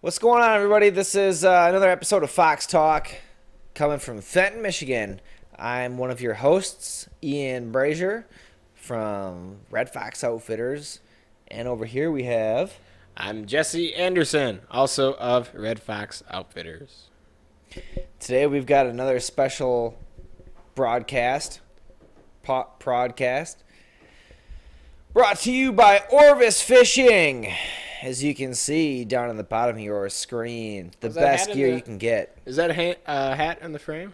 What's going on, everybody? This is another episode of Fox Talk coming from Fenton, Michigan. I'm one of your hosts, Ian Brazier from Red Fox Outfitters. And over here we have... I'm Jesse Anderson, also of Red Fox Outfitters. Today we've got another special broadcast, brought to you by Orvis Fishing. As you can see down on the bottom of your screen, the best gear you can get. Is that a hat in the frame?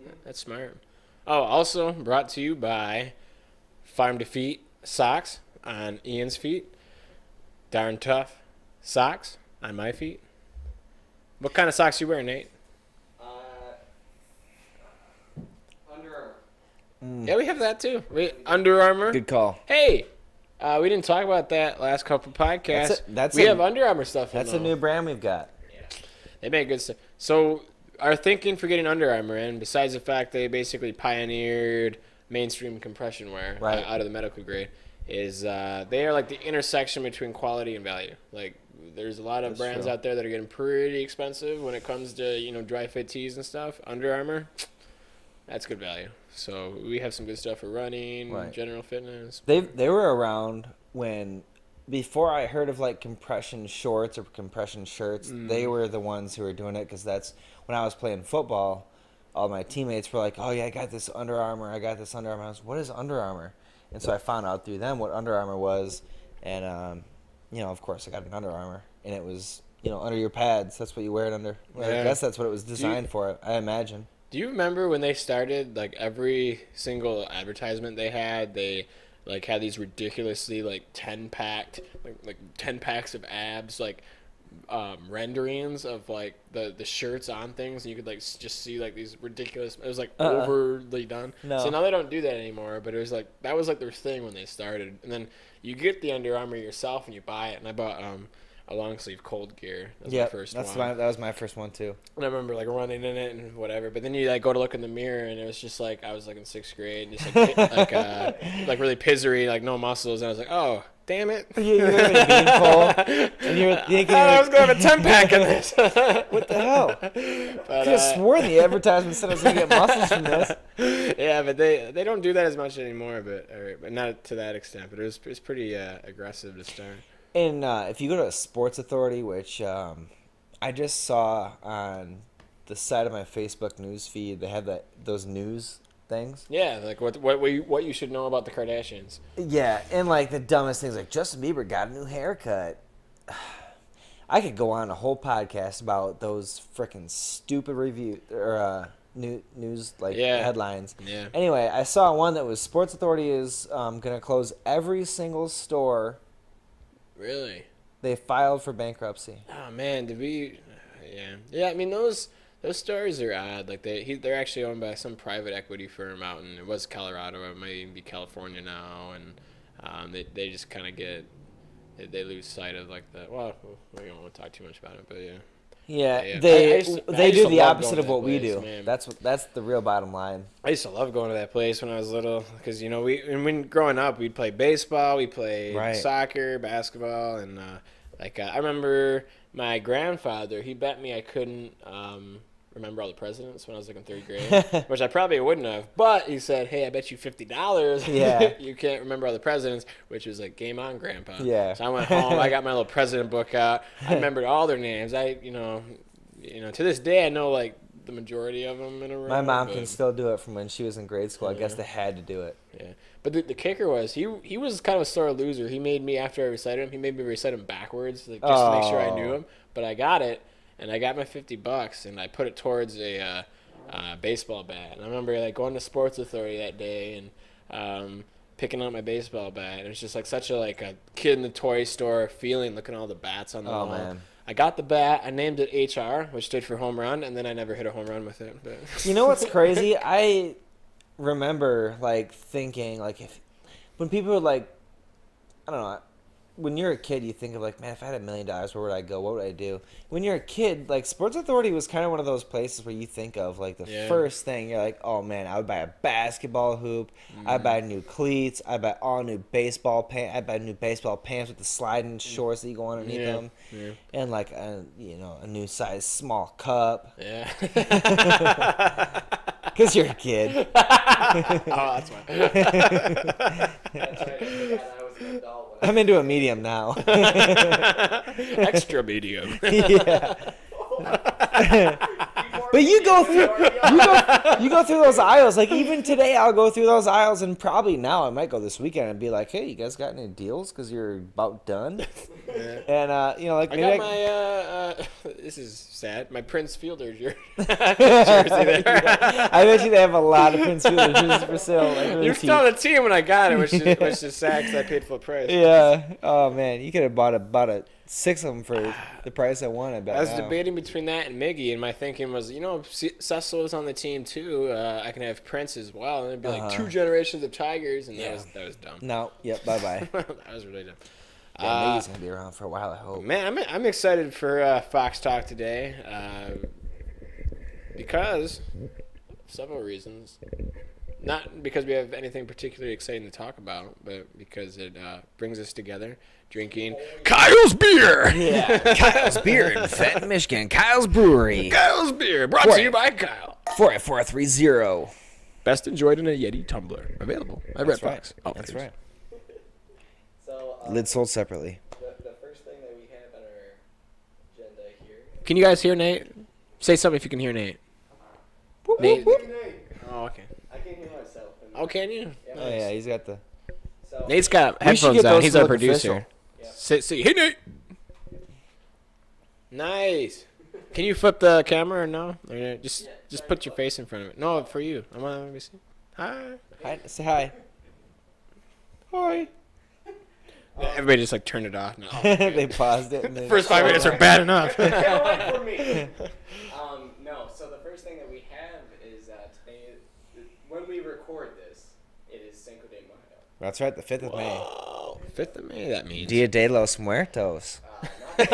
Yeah. That's smart. Oh, also brought to you by Farm to Feet socks on Ian's feet. Darn Tough socks on my feet. What kind of socks you wearing, Nate? Under Armour. Yeah, we have that too. Under Armour. Good call. Hey, we didn't talk about that last couple podcasts. We have Under Armour stuff. That's a new brand we've got. Yeah, they make good stuff. So our thinking for getting Under Armour in, besides the fact they basically pioneered mainstream compression wear out of the medical grade, is they are like the intersection between quality and value. Like there's a lot of brands out there that are getting pretty expensive when it comes to dry fit tees and stuff. Under Armour, that's good value. So we have some good stuff for running, general fitness. They were around before I heard of like compression shorts or compression shirts. They were the ones who were doing it because that's when I was playing football. All my teammates were like, "Oh yeah, I got this Under Armour. I got this Under Armour." I was, "What is Under Armour?" And so I found out through them what Under Armour was, and of course I got an Under Armour, and it was under your pads. That's what you wear it under. Well, I guess that's what it was designed for. I imagine. Do you remember when they started, like, every single advertisement they had had these ridiculously, 10-packed, like 10 packs of abs, renderings of, the shirts on things, and you could, just see, these ridiculous, it was, overly done. No. So now they don't do that anymore, but it was, that was, their thing when they started. And then you get the Under Armour yourself and you buy it, and I bought, a long sleeve cold gear. That was my first one. That was my first one too. And I remember running in it and whatever. But then you go to look in the mirror and it was just I was in 6th grade, just really pizzery, no muscles. And I was like, oh, damn it. You're in a beanpole, and you're thinking I was going to have a 10-pack in this. What the hell? I could have sworn the advertisement said I was going to get muscles from this. Yeah, but they don't do that as much anymore, but not to that extent. But it was pretty aggressive to start. And if you go to a Sports Authority, which I just saw on the side of my Facebook news feed, they have those news things. Yeah, what you should know about the Kardashians. Yeah, and the dumbest things, like Justin Bieber got a new haircut. I could go on a whole podcast about those freaking stupid review or news headlines. Yeah. Anyway, I saw one that was Sports Authority is going to close every single store. Really? They filed for bankruptcy. Oh man, did we? Yeah. I mean those stores are odd. They're actually owned by some private equity firm out in it was Colorado. It might even be California now, and they just kind of they lose sight of we don't want to talk too much about it, but yeah. Yeah, they they do the opposite of what we do. Man. That's the real bottom line. I used to love going to that place when I was little because when growing up we'd play baseball, we played soccer, basketball, and I remember my grandfather. He bet me I couldn't remember all the presidents when I was in 3rd grade, which I probably wouldn't have. But he said, "Hey, I bet you $50. Yeah, you can't remember all the presidents," which was game on, Grandpa. Yeah. So I went home. I got my little president book out. I remembered all their names. To this day I know the majority of them in a row. My mom can still do it from when she was in grade school. I guess they had to do it. Yeah, but the kicker was he was kind of a sore loser. He made me after I recited him. He made me recite him backwards, just to make sure I knew him. But I got it. And I got my $50, and I put it towards a baseball bat. And I remember going to Sports Authority that day and picking up my baseball bat. And it was just such a kid in the toy store feeling, looking at all the bats on the wall. Man. I got the bat. I named it HR, which stood for home run, and then I never hit a home run with it. But. You know what's crazy? I remember thinking when people would I don't know. when you're a kid, you think of like, man, if I had $1 million, where would I go? What would I do? When you're a kid, like Sports Authority was kind of one of those places where you think of like the first thing. You're like, oh man, I would buy a basketball hoop. I'd buy new cleats. I'd buy all new baseball pants. I'd buy new baseball pants with the sliding shorts that you go underneath them, and like a new size small cup. Yeah. Because you're a kid. Oh, that's why. That's right. I was an adult when I'm into a medium now. Extra medium. Yeah. But you go through those aisles. Like even today, I'll go through those aisles, and probably now I might go this weekend and be like, "Hey, you guys got any deals? Because you're about done." Yeah. And like I maybe got my this is sad. My Prince Fielder jersey there. I bet you they have a lot of Prince Fielder jerseys for sale. Like, really You're still on the team when I got it, which is sad because I paid full price. Yeah. Oh man, you could have bought about 6 of them for the price I want. I bet. I was debating between that and Miggy, and my thinking was, Cecil was on the team too. I can have Prince as well, and it'd be like 2 generations of Tigers, and that was dumb. No. Yep. Bye bye. That was really dumb. Yeah, Miggy's gonna be around for a while, I hope. Man, I'm excited for Fox Talk today because several reasons. Not because we have anything particularly exciting to talk about, but because it brings us together drinking Kyle's beer. Yeah, Kyle's beer in Fenton, Michigan. Kyle's Brewery. Kyle's beer, brought to you by Kyle. 48430. Best enjoyed in a Yeti tumbler. Available at Red Fox. Oh, that's right. So, Lid sold separately. the first thing that we have on our agenda here. Can you guys hear Nate? Say something if you can hear Nate. Nate. Oh, okay. I can hear myself. Oh, can you? Oh yeah, he's got the. So, Nate's got We should headphones get on. those He's to our look producer. official. Yeah. Say, hey, Nate. Nice. Can you flip the camera or no? Or just put your face in front of it. No, for you. I want to see. Hi. Hi, say hi. Hi. Everybody just like turned it off. No. They paused it. And then, First 5 minutes are bad enough. Get away from me. No. So the first thing that we have is today, when we record this, it is Cinco de Mayo. That's right, the 5th of May. Oh, 5th of May, that means. Dia de los Muertos. I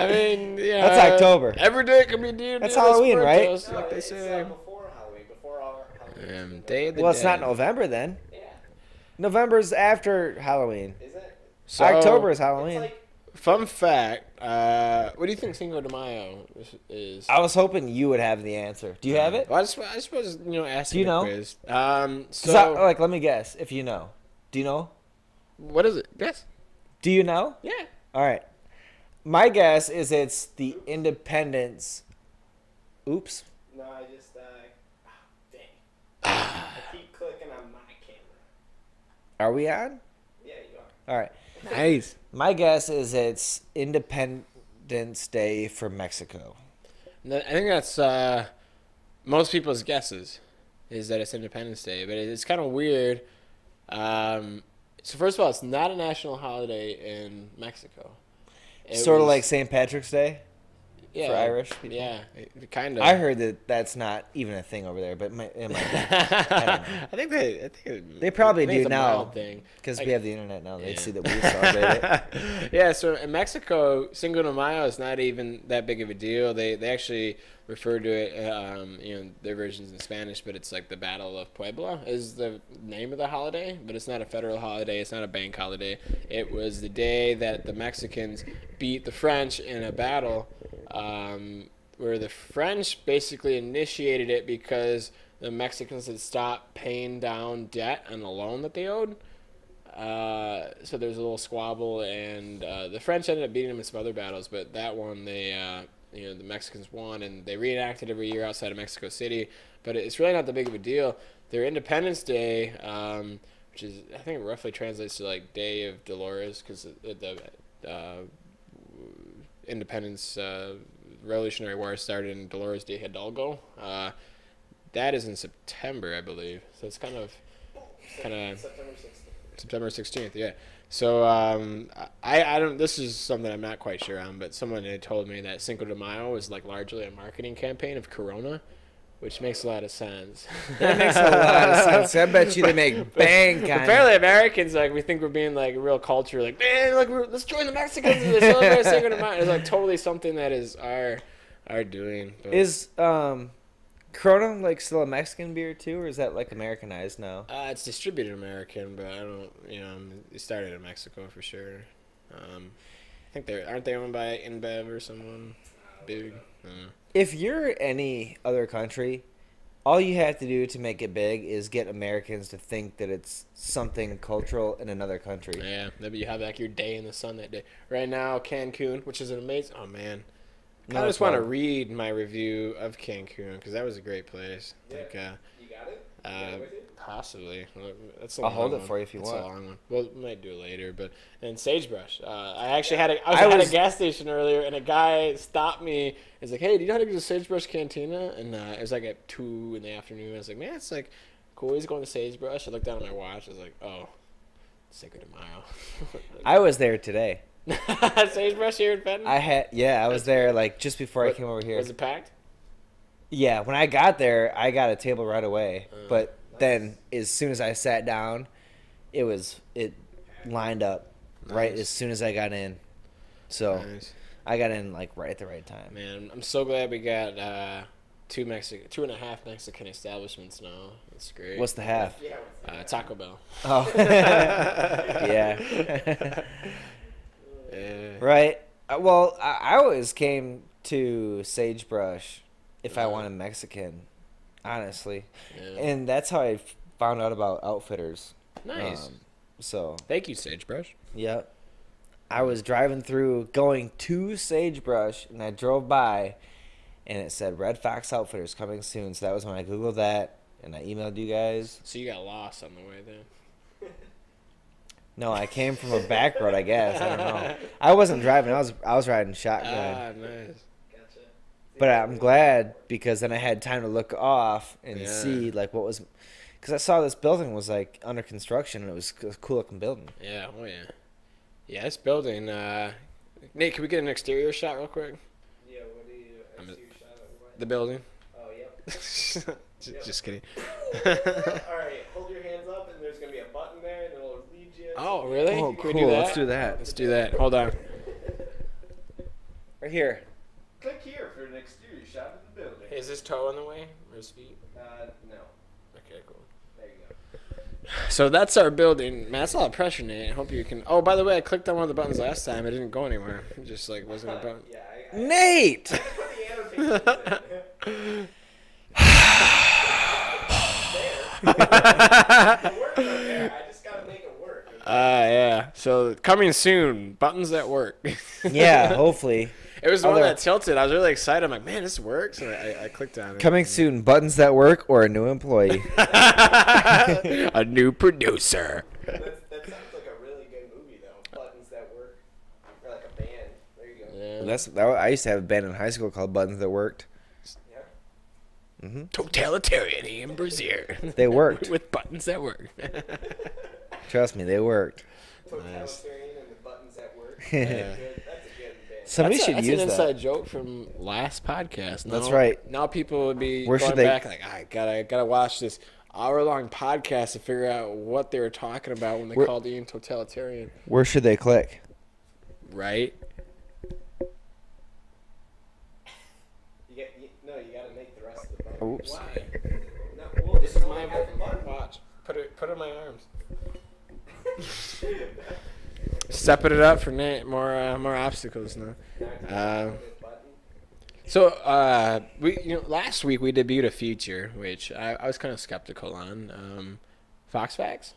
mean, That's October. Every day can be Dia That's de los Halloween, right? Muertos, No, like they it's say. before Halloween, before our Halloween. Day of the Well, it's not dead. November then. Yeah. November's after Halloween. Is it? So, October is It's Halloween. like Fun fact. What do you think Cinco de Mayo is? I was hoping you would have the answer. Do you have it? Well, I just was, asking Do you the know? quiz. 'Cause let me guess if you know. Do you know? What is it? Guess. Do you know? Yeah. All right. My guess is it's the Independence. Oops. no, I just dang. I keep clicking on my camera. Are we on? Yeah, you are. All right. Nice. My guess is it's Independence Day for Mexico. I think that's most people's guesses is that it's Independence Day, but it's kind of weird. So first of all, it's not a national holiday in Mexico. It Sort of was- like St. Patrick's Day yeah, for Irish people. Yeah, kind of. I heard that that's not even a thing over there, but it might be. I think They probably think do it's a now. mild thing. Because Like- we have the internet now. They Yeah. see that we celebrate it. Yeah, so in Mexico, Cinco de Mayo is not even that big of a deal. They actually refer to it, their versions in Spanish, but it's like the Battle of Puebla is the name of the holiday, but it's not a federal holiday. It's not a bank holiday. It was the day that the Mexicans beat the French in a battle, where the French basically initiated it because the Mexicans had stopped paying down debt on the loan that they owed. So there was a little squabble, and the French ended up beating them in some other battles, but that one the Mexicans won, and they reenact it every year outside of Mexico City. But it's really not that big of a deal. Their Independence Day, which is I think it roughly translates to like Day of Dolores, because the Independence Revolutionary War started in Dolores de Hidalgo. That is in September, I believe. So it's kind of September 16th, yeah. So I don't. This is something I'm not quite sure on, but someone had told me that Cinco de Mayo was like largely a marketing campaign of Corona, which makes a lot of sense. That makes a lot of sense. I bet you they make bank on Apparently, Americans like we think we're being like a real culture. Like, man, like let's join the Mexicans and they celebrate Cinco de Mayo. It's like totally something that is our doing. But. Is Corona like still a Mexican beer too, or is that like Americanized now? It's distributed American, but I don't. It started in Mexico for sure. I think aren't they owned by InBev or someone big? If you're any other country, all you have to do to make it big is get Americans to think that it's something cultural in another country. Yeah, maybe you have like your day in the sun that day. Right now, Cancun, which is an amazing. Oh man. I just want to read my review of Cancun because that was a great place. Yeah. Like, you got it? You got it with you? Possibly. That's I'll hold it for you if you That's want. a long one. Well, we might do it later. But and sagebrush. I actually had I was at a gas station earlier, and a guy stopped me. He's like, "Hey, do you know how to go to Sagebrush Cantina?" And it was like at 2 in the afternoon. I was like, "Man, it's like cool. He's going to Sagebrush." I looked down at my watch. I was like, "Oh, Cinco de Mayo." I was there today. Sagebrush here in Fenton? I was there like just before I came over here. Was it packed? Yeah, when I got there, I got a table right away. But then as soon as I sat down, it lined up right as soon as I got in. So I got in like right at the right time. Man, I'm so glad we got 2.5 Mexican establishments now. That's great. What's the half? Taco Bell. Oh. Yeah. Right. Well, I always came to Sagebrush if I wanted Mexican, honestly. Yeah. And that's how I found out about Outfitters. Nice. So. Thank you, Sagebrush. Yep. I was driving through, going to Sagebrush, and I drove by, and it said Red Fox Outfitters coming soon. So that was when I Googled that, and I emailed you guys. So you got lost on the way then. No, I came from a back road, I guess. I don't know. I wasn't driving. I was riding shotgun. Nice. Gotcha. But I'm glad because then I had time to look off and Yeah. see like what was, because I saw this building was like under construction and it was a cool looking building. Yeah. Oh yeah. Yeah, this building. Nate, can we get an exterior shot real quick? Yeah, what do you shot at what? The building. Oh, yep. Just kidding. All right, hold your hands up, and there's gonna be a button there, and it'll lead you. Oh, really? Oh, Can we cool. do that? Let's do that. Let's do that. Hold on. Right here. Click here for an exterior shot of the building. Is his toe in the way or his feet? No. Okay, cool. There you go. So that's our building. Man, that's a lot of pressure, Nate. I hope you can. Oh, by the way, I clicked on one of the buttons last time. It didn't go anywhere. It just like wasn't a button. Yeah, Nate! I put the annotations in. It works on there. I just gotta make it work. Yeah. So coming soon, buttons that work. Yeah, hopefully. It was the one that tilted. I was really excited. I'm like, man, this works. And I clicked on it. Coming soon, buttons that work or a new employee. A new producer. That sounds like a really good movie, though. Buttons that work. Or like a band. There you go. Yeah. I used to have a band in high school called Buttons That Worked. Yeah. Mm-hmm. Totalitarian in Brazil. They worked. With buttons that work. Trust me, they worked. Totalitarian and the buttons that work. Yeah. That's a good band. Somebody should that's use an that. inside joke from last podcast. That's right. Now people would be Where going should they- back like, I gotta watch this hour-long podcast to figure out what they were talking about when they called Ian totalitarian. Where should they click? Right? You gotta make the rest of the button. Oops. Why? No, well, This is my button. Watch. Put it in my arms. Stepping it up for Nate. More obstacles now. Last week we debuted a feature which I was kind of skeptical on. Fox Facts.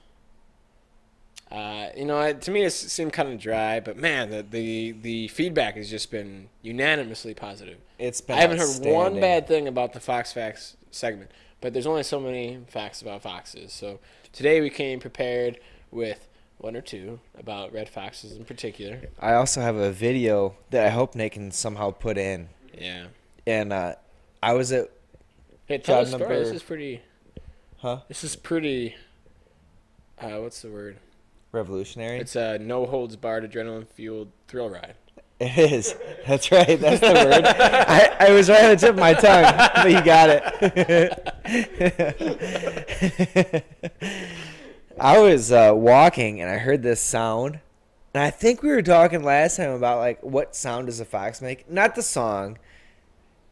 To me it seemed kind of dry, but man, the feedback has just been unanimously positive. It's been I haven't heard one outstanding. bad thing about the Fox Facts segment, but there's only so many facts about foxes. So today we came prepared with one or two about red foxes in particular. I also have a video that I hope Nate can somehow put in. Yeah. And I was at Hey, tell Job the story. number- This is pretty. Huh? This is pretty. What's the word? Revolutionary. It's a no holds barred adrenaline fueled thrill ride. It is. That's right. That's the word. I was right on the tip of my tongue, but you got it. I was walking and I heard this sound. And I think we were talking last time about like what sound does a fox make? Not the song,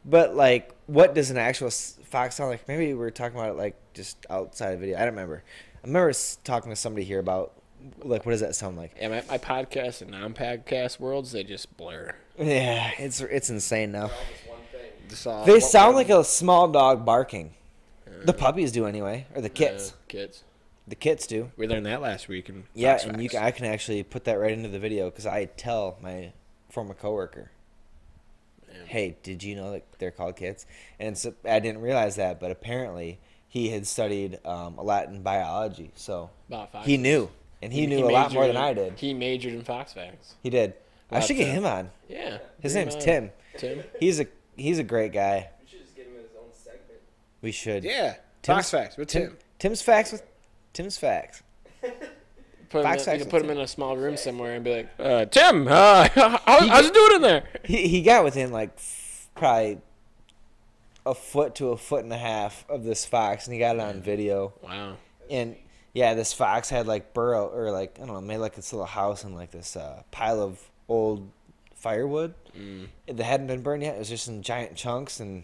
but like what does an actual fox sound like? Maybe we were talking about it like just outside of video. I don't remember. I remember talking to somebody here about like what does that sound like? Yeah, my podcast and non-podcast worlds, they just blur. Yeah, it's insane now. All They sound like a small dog barking. The puppies do anyway, or the kits. Kids. The kits do. We learned that last week. Yeah, and I can actually put that right into the video because I tell my former coworker, "Hey, did you know that they're called kits?" And so, I didn't realize that, but apparently he had studied a lot in biology, so he knew, and he knew a lot more than I did. He majored in fox facts. He did. I should get him on. Yeah, His name's Tim. Tim. He's a great guy. We should just give him his own segment. We should. Yeah, Tim's fox facts with Tim. Tim's facts with Tim's facts. You can put him in a small room somewhere and be like, Tim, how's it doing in there? He got within like probably a foot to a foot and a half of this fox, and he got it on video. Wow. And yeah, this fox had like burrow or like I don't know, made like this little house in like this pile of old firewood that hadn't been burned yet. It was just in giant chunks, and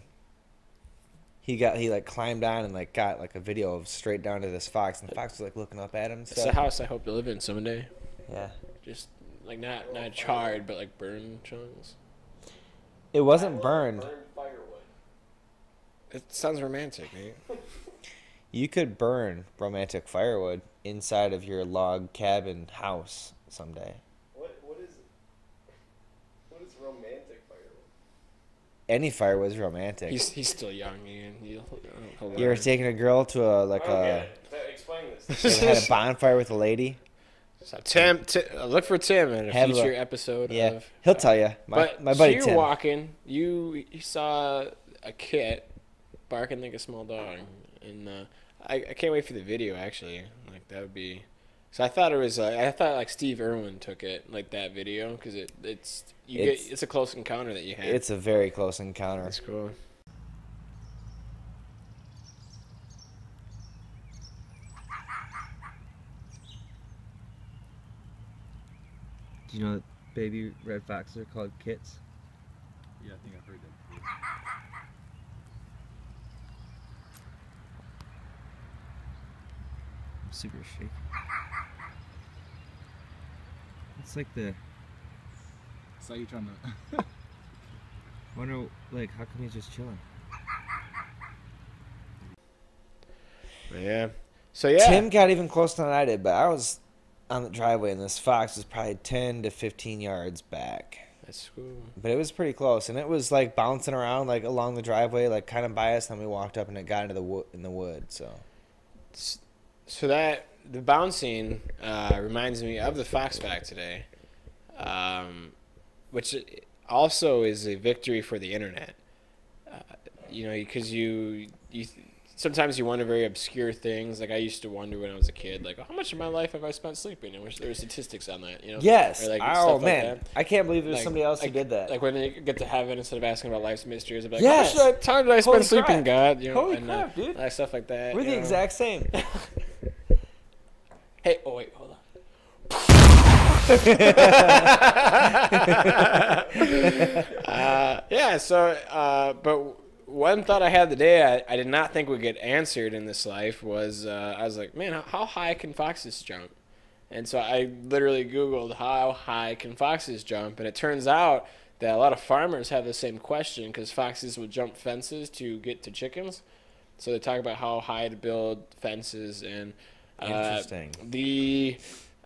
he like climbed on and like got like a video of straight down to this fox, and the fox was like looking up at him. It's a house I hope to live in someday. Yeah. Just like not charred, but like burned chunks. It wasn't burned. Burned firewood. It sounds romantic, Nate. You could burn romantic firewood inside of your log cabin house someday. What is romantic firewood? Any firewood's romantic. He's still young, Ian. You ever taken a girl to a Explain this. you ever had a bonfire with a lady? So Tim, look for Tim in a future episode. Yeah, he'll tell you. My buddy so you're Tim. walking, you saw a kit barking like a small dog, and I can't wait for the video. Actually, like that would be. So I thought it was. I thought like Steve Irwin took it, like that video, because it's a close encounter that you had. It's a very close encounter. That's cool. Do you know that baby red foxes are called kits? Yeah, I think I've heard that before. I'm super shaky. It's like the. It's like you're trying to. Wonder, like, how come he's just chilling? Yeah. So yeah. Tim got even closer than I did, but I was on the driveway, and this fox was probably 10 to 15 yards back. That's cool. But it was pretty close, and it was like bouncing around like along the driveway, like kind of by us. And then we walked up, and it got into the wood. So that the bouncing reminds me of the fox fact today, which also is a victory for the internet. Because you sometimes you wonder very obscure things. Like I used to wonder when I was a kid, like how much of my life have I spent sleeping? I wish there were statistics on that. Yes. Or, like, oh stuff man, like that. I can't believe there's somebody else who like, did that. Like when you get to heaven, instead of asking about life's mysteries, I'd be like, yes. how much time did I spend Holy sleeping, crap. God? Holy and, crap, dude! Like stuff like that. We're the exact same. Hey, oh wait, hold on. But one thought I had today I did not think would get answered in this life was I was like, man, how high can foxes jump? And so I literally Googled how high can foxes jump, and it turns out that a lot of farmers have the same question because foxes will jump fences to get to chickens. So they talk about how high to build fences, and Interesting.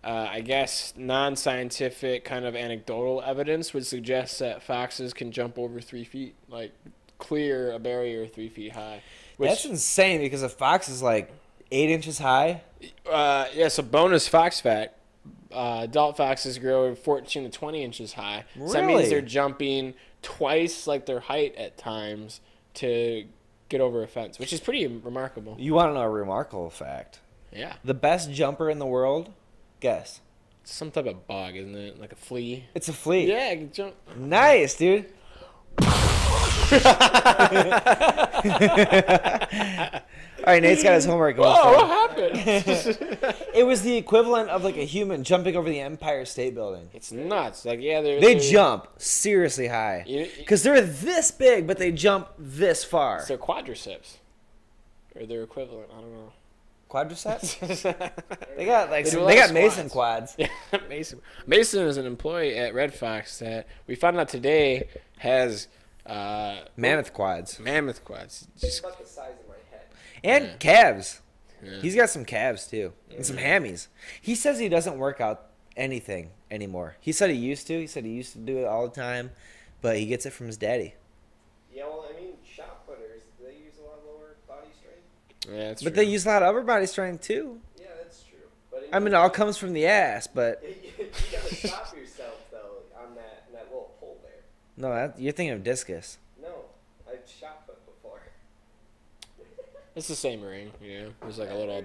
I guess non-scientific kind of anecdotal evidence would suggest that foxes can jump over 3 feet, like clear a barrier 3 feet high. That's insane because a fox is like 8 inches high. So bonus fox fact: adult foxes grow 14 to 20 inches high. Really? So that means they're jumping twice like their height at times to get over a fence, which is pretty remarkable. You want to know a remarkable fact? Yeah. The best jumper in the world? Guess. some type of bug, isn't it? Like a flea. It's a flea. Yeah, I can jump. Nice, dude. All right, Nate's got his homework going. Whoa, what happened? It was the equivalent of like a human jumping over the Empire State Building. It's nuts. Like, yeah, They jump seriously high You- because they're this big, but they jump this far. It's their quadriceps, or their equivalent. I don't know. Quadriceps? They got like They do a some, lot they of got Mason squats. quads. Yeah, Mason. Mason is an employee at Red Fox that we found out today has Mammoth quads mammoth quads. It's Just, about the size of my head. and Yeah. calves. yeah. He's got some calves too and some hammies. He says he doesn't work out anything anymore. He said he used to. He said he used to do it all the time, but he gets it from his daddy. Yeah, well, I mean, shot putters, they use a lot lower body strength. Yeah, that's But true. they use a lot of upper body strength too. Yeah, that's true. But I mean, it all comes from the ass, but you gotta stop yourself though on that little pole there. no, you're thinking of discus. No, I've shot put before. It's the same ring. Yeah, there's like a little.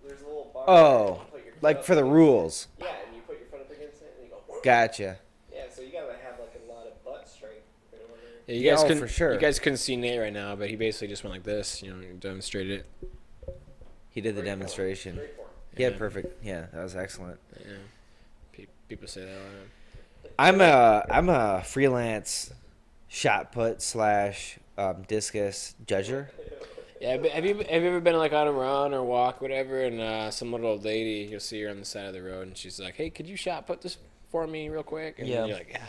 There's a little bar. Oh, there, and you put your foot like up for the against rules. it. Yeah, and you put your foot up against it and you go. Gotcha. Yeah, so you gotta have like a lot of butt strength in order. Yeah, you Yeah, guys oh, couldn't. for sure. You guys couldn't see Nate right now, but he basically just went like this. You know, demonstrated it. He did the Great form. demonstration. Great form. He had Yeah. perfect. Yeah, that was excellent. Yeah. People say that a lot. I'm a freelance shot put / discus judger. Yeah, but have you ever been like on a run or walk, whatever, and some little old lady, you'll see her on the side of the road, and she's like, "Hey, could you shot put this for me real quick?" And Yeah. you're like,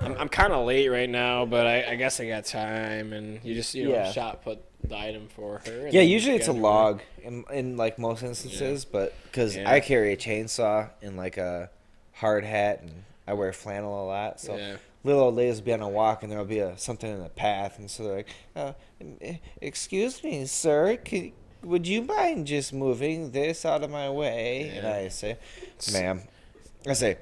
I'm kind of late right now, but I guess I got time," and you just Yeah. shot put the item for her. and Yeah, then usually you it's a guys are log in like most instances, but because Yeah. I carry a chainsaw and like a hard hat and I wear flannel a lot, so Yeah. little old ladies will be on a walk and there'll be something in the path, and so they're like, "Excuse me, sir, would you mind just moving this out of my way?" And Yeah. I say, "Ma'am," I say,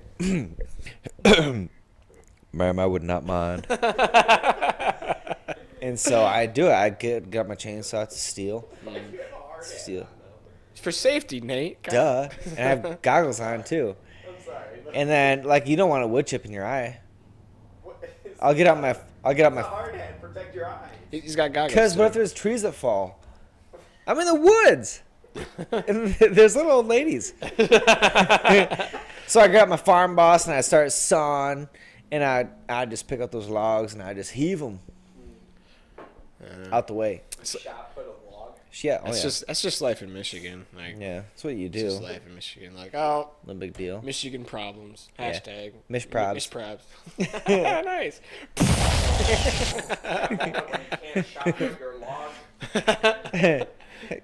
"Ma'am, I would not mind." And so I do it. I got my chainsaw to steal. Steal. For safety, Nate. God. Duh. And I have goggles on too. I'm sorry. But And then like you don't want a wood chip in your eye. what, I'll get out my It's a hard hat. Protect your eyes. He's got goggles. Because what if too. there's trees that fall? I'm in the woods. And there's little old ladies. So I grab my farm boss and I start sawing, and I just pick up those logs and I just heave them out the way. Shot put a log. Yeah, oh That's yeah. that's just life in Michigan. Like, Yeah, that's what you it's do. just life in Michigan. Like, oh, No big deal. Michigan problems. Yeah. Hashtag. Mish probs. Mish probs. Nice. When you can't shot put your log.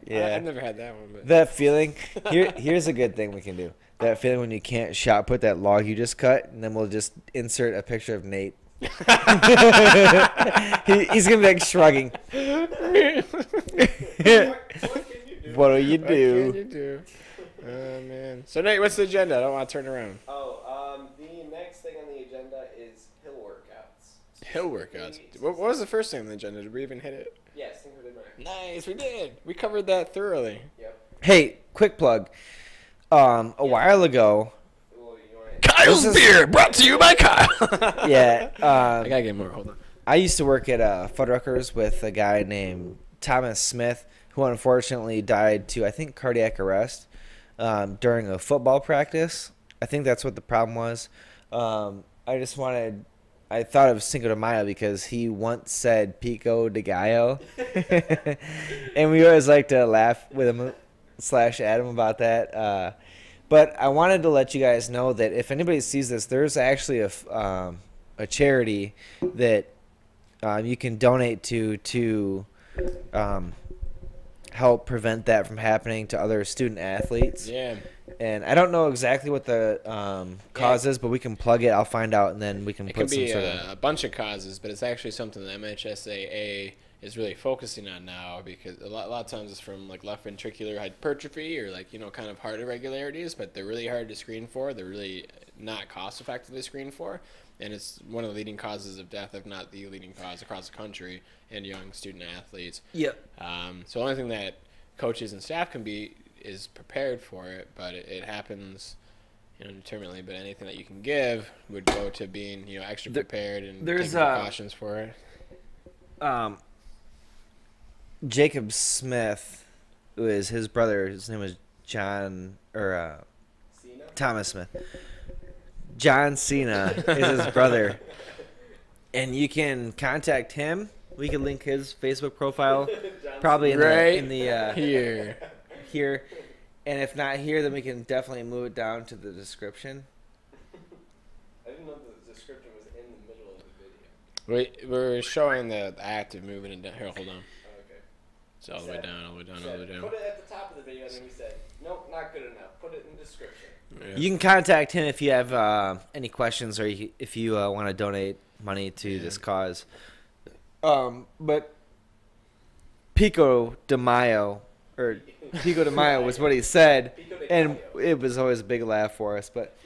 Yeah. I've never had that one, but That feeling. Here's a good thing we can do. That feeling when you can't shot put that log you just cut, and then we'll just insert a picture of Nate. He's gonna be like shrugging. What can you do? What do you what can do? you do? Oh man. So Nate, what's the agenda? I don't want to turn around. Oh, the next thing on the agenda is hill workouts. Hill workouts. What was the first thing on the agenda? Did we even hit it? Yes, Cinco de Mayo. Nice, we did. We covered that thoroughly. Yep. Hey, quick plug. A while ago, Well, you want Kyle's This is- beer brought to you by Kyle. yeah, I gotta get more. Hold on. I used to work at Fuddruckers with a guy named Thomas Smith, who unfortunately died to, I think, cardiac arrest during a football practice. I think that's what the problem was. I thought of Cinco de Mayo because he once said Pico de Gallo. And we always like to laugh with him / at him about that. But I wanted to let you guys know that if anybody sees this, there's actually a charity that you can donate to help prevent that from happening to other student athletes. Yeah. And I don't know exactly what the cause is, but we can plug it. I'll find out, and then we can It put could be some sort of... a bunch of causes, but it's actually something the MHSAA is really focusing on now, because a lot of times it's from like left ventricular hypertrophy or like, kind of heart irregularities, but they're really hard to screen for. They're really not cost effective to screen for, and it's one of the leading causes of death, if not the leading cause across the country in young student athletes. Yep. So the only thing that coaches and staff can be is prepared for it, but it happens, determinately, but anything that you can give would go to being, extra prepared and there's, taking precautions for it. Jacob Smith, who is his brother. His name is John Thomas Smith. John Cena is his brother, and you can contact him. We can link his Facebook profile, probably in the here. And if not here, then we can definitely move it down to the description. I didn't know the description was in the middle of the video. We're showing the act of moving it down. Here, hold on. Oh, okay. It's all the way down, all the way down, all the way down. Put it at the top of the video, and then we said, nope, not good enough. Put it in the description. Yeah. You can contact him if you have any questions or if you want to donate money to this cause. But Pico de Mayo was what he said, and it was always a big laugh for us. But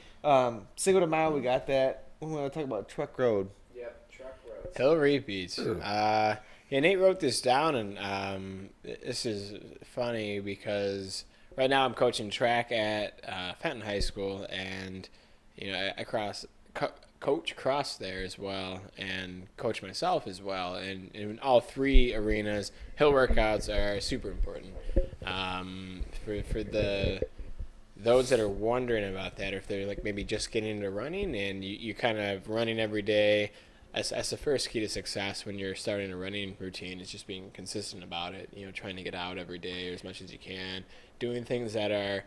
Cinco de Mayo, we got that. We want to talk about Truck Road. Yep, Truck Road. Hill repeats. Nate wrote this down, and this is funny because right now I'm coaching track at Fenton High School, and I coach cross there as well, and coach myself as well. And in all three arenas, hill workouts are super important. For those that are wondering about that, or if they're like maybe just getting into running and you kind of running every day, as the first key to success when you're starting a running routine is just being consistent about it. Trying to get out every day as much as you can, doing things that are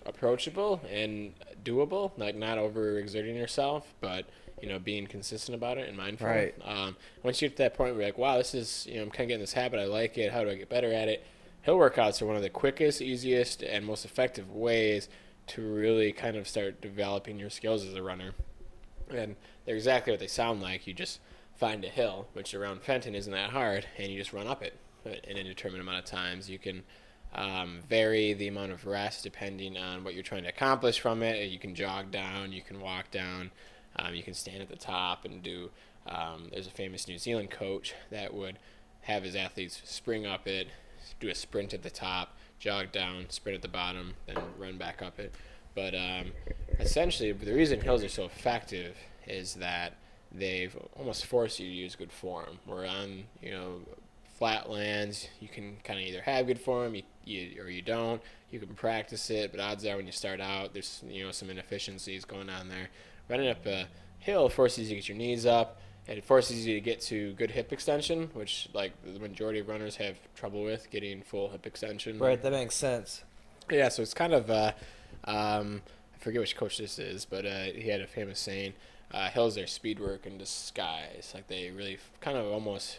approachable and doable, like not overexerting yourself, but being consistent about it and mindful. Right. Once you get to that point where you're like, wow, this is, I'm kind of getting this habit, I like it, how do I get better at it? Hill workouts are one of the quickest, easiest, and most effective ways to really kind of start developing your skills as a runner. And they're exactly what they sound like. You just find a hill, which around Fenton isn't that hard, and you just run up it in a determined amount of times. You can vary the amount of rest depending on what you're trying to accomplish from it. You can jog down, you can walk down, you can stand at the top and do. There's a famous New Zealand coach that would have his athletes spring up it, do a sprint at the top, jog down, sprint at the bottom, then run back up it. But essentially, the reason hills are so effective is that they've almost forced you to use good form. Where on flat lands, you can kind of either have good form, or you don't. You can practice it, but odds are when you start out, there's some inefficiencies going on there. Running up a hill forces you to get your knees up, and it forces you to get to good hip extension, which like the majority of runners have trouble with getting full hip extension. Right, that makes sense. Yeah, so it's kind of I forget which coach this is, but he had a famous saying, hills are speed work in disguise. Like they really kind of almost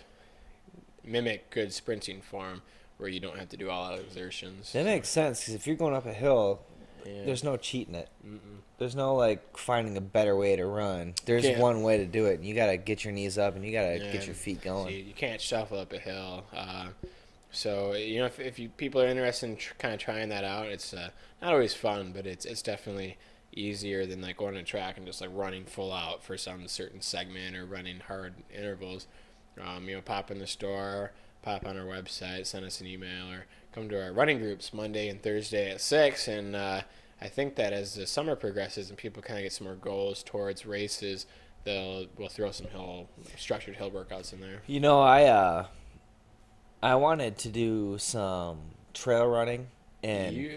mimic good sprinting form where you don't have to do all out exertions. That makes sense, because if you're going up a hill, Yeah. there's no cheating it. Mm-mm. There's no finding a better way to run. There's one way to do it, and you got to get your knees up and you got to get your feet going. So you can't shuffle up a hill. So if people are interested in kind of trying that out, it's not always fun, but it's definitely easier than going on a track and just running full out for some certain segment or running hard intervals. Pop in the store, pop on our website, send us an email, or come to our running groups Monday and Thursday at 6. And I think that as the summer progresses and people kind of get some more goals towards races, we'll throw some structured hill workouts in there. I wanted to do some trail running, and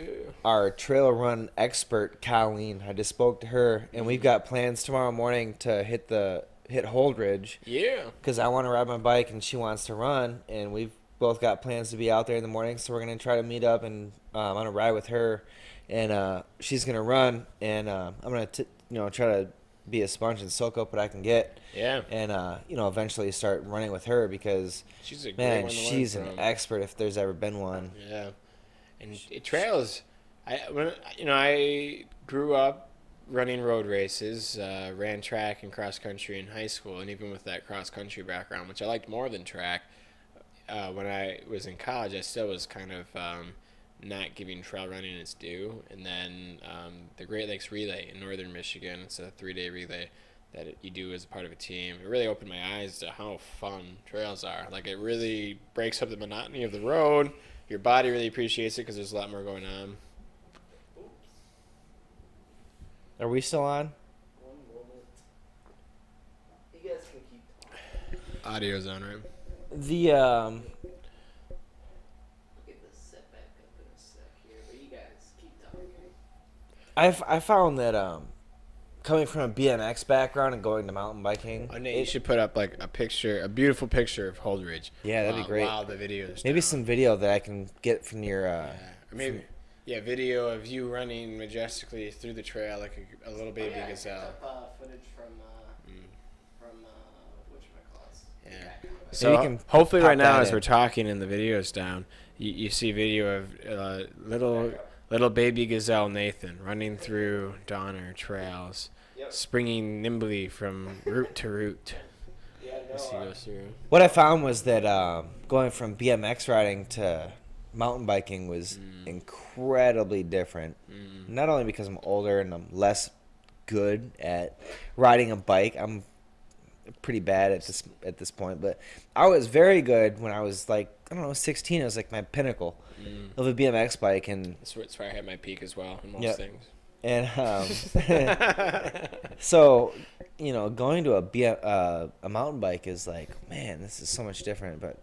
our trail run expert, Colleen, I just spoke to her, and we've got plans tomorrow morning to hit Holdridge. Yeah. Because I want to ride my bike and she wants to run, and we've both got plans to be out there in the morning, so we're going to try to meet up and I'm going to ride with her, and she's going to run, and I'm going to try to be a sponge and soak up what I can get. Yeah. And eventually start running with her, because she's a great man, one to learn she's from. an expert if there's ever been one. Yeah. And trails, I grew up running road races, ran track and cross country in high school, and even with that cross country background, which I liked more than track, when I was in college, I still was kind of not giving trail running its due. And then the Great Lakes Relay in northern Michigan, it's a 3-day relay that you do as a part of a team. It really opened my eyes to how fun trails are. It really breaks up the monotony of the road. Your body really appreciates it because there's a lot more going on. Are we still on? One moment. You guys can keep talking. Audio's on, right? The I'll get this set back up in a sec here, but you guys keep talking. I found that coming from a BMX background and going to mountain biking. Oh, Nate, you should put up like a beautiful picture of Holdridge. Yeah, that'd be great. Wow, the videos. Maybe some video that I can get from your. Or maybe. Yeah, video of you running majestically through the trail like a little baby I gazelle. picked up footage from whatchamacallits. Yeah. So you So can hopefully pop right now that as in. we're talking and the video's down, you see video of little baby gazelle Nathan running through Donner trails, Yep. springing nimbly from root to root Yeah, as he goes through. What I found was that going from BMX riding to mountain biking was incredibly different. Not only because I'm older and I'm less good at riding a bike. I'm pretty bad at this point, but I was very good when I was like, I don't know, 16. It was like my pinnacle of a BMX bike, and That's where I had my peak as well in most Yep. things. and so going to a mountain bike is like, man, this is so much different, but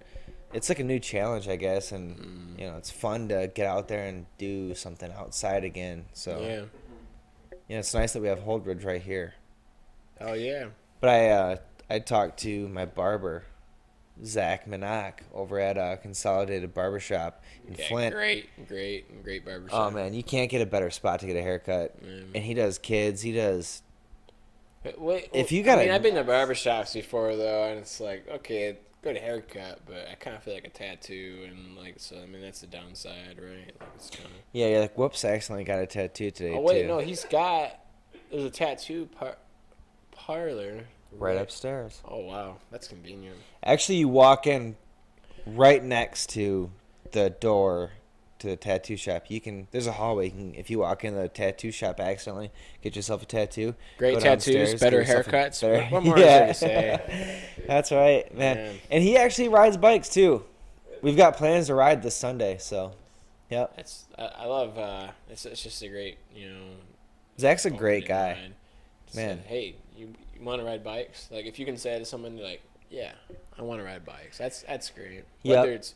it's like a new challenge, I guess, and it's fun to get out there and do something outside again. So Yeah. it's nice that we have Holdridge right here. Oh yeah. But I talked to my barber, Zach Minock, over at Consolidated Barbershop in Yeah, Flint. great barbershop. Oh man, you can't get a better spot to get a haircut. And he does kids. He does. Wait, If you gotta- I mean, I've been to barbershops before though, and it's like, okay, good haircut, but I kind of feel like a tattoo, and like, so I mean, that's the downside, right? Like, it's kind of. Yeah, you're like, whoops! I accidentally got a tattoo today Oh wait, too. no, there's a tattoo parlor Right upstairs. Oh wow, that's convenient. Actually, you walk in right next to the door to the tattoo shop. There's a hallway. If you walk in the tattoo shop accidentally, get yourself a tattoo. Great go tattoos, downstairs, better get yourself a haircuts. better- What more is there to say? That's right, man. Man. And he actually rides bikes too. We've got plans to ride this Sunday, so yep. I love. It's just a great, Zach's a great opening guy. line. Just Man. say, hey, you want to ride bikes? Like if you can say to someone like, yeah, I want to ride bikes. That's great. Yep. Whether it's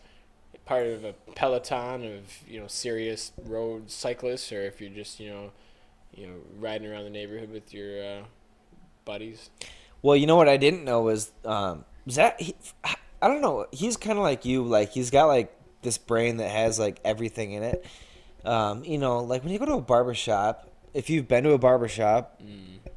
part of a peloton of serious road cyclists, or if you're just riding around the neighborhood with your buddies. Well, you know what I didn't know was Zach. I don't know. He's kind of like you. Like he's got like this brain that has like everything in it. Like when you go to a barbershop, if you've been to a barbershop,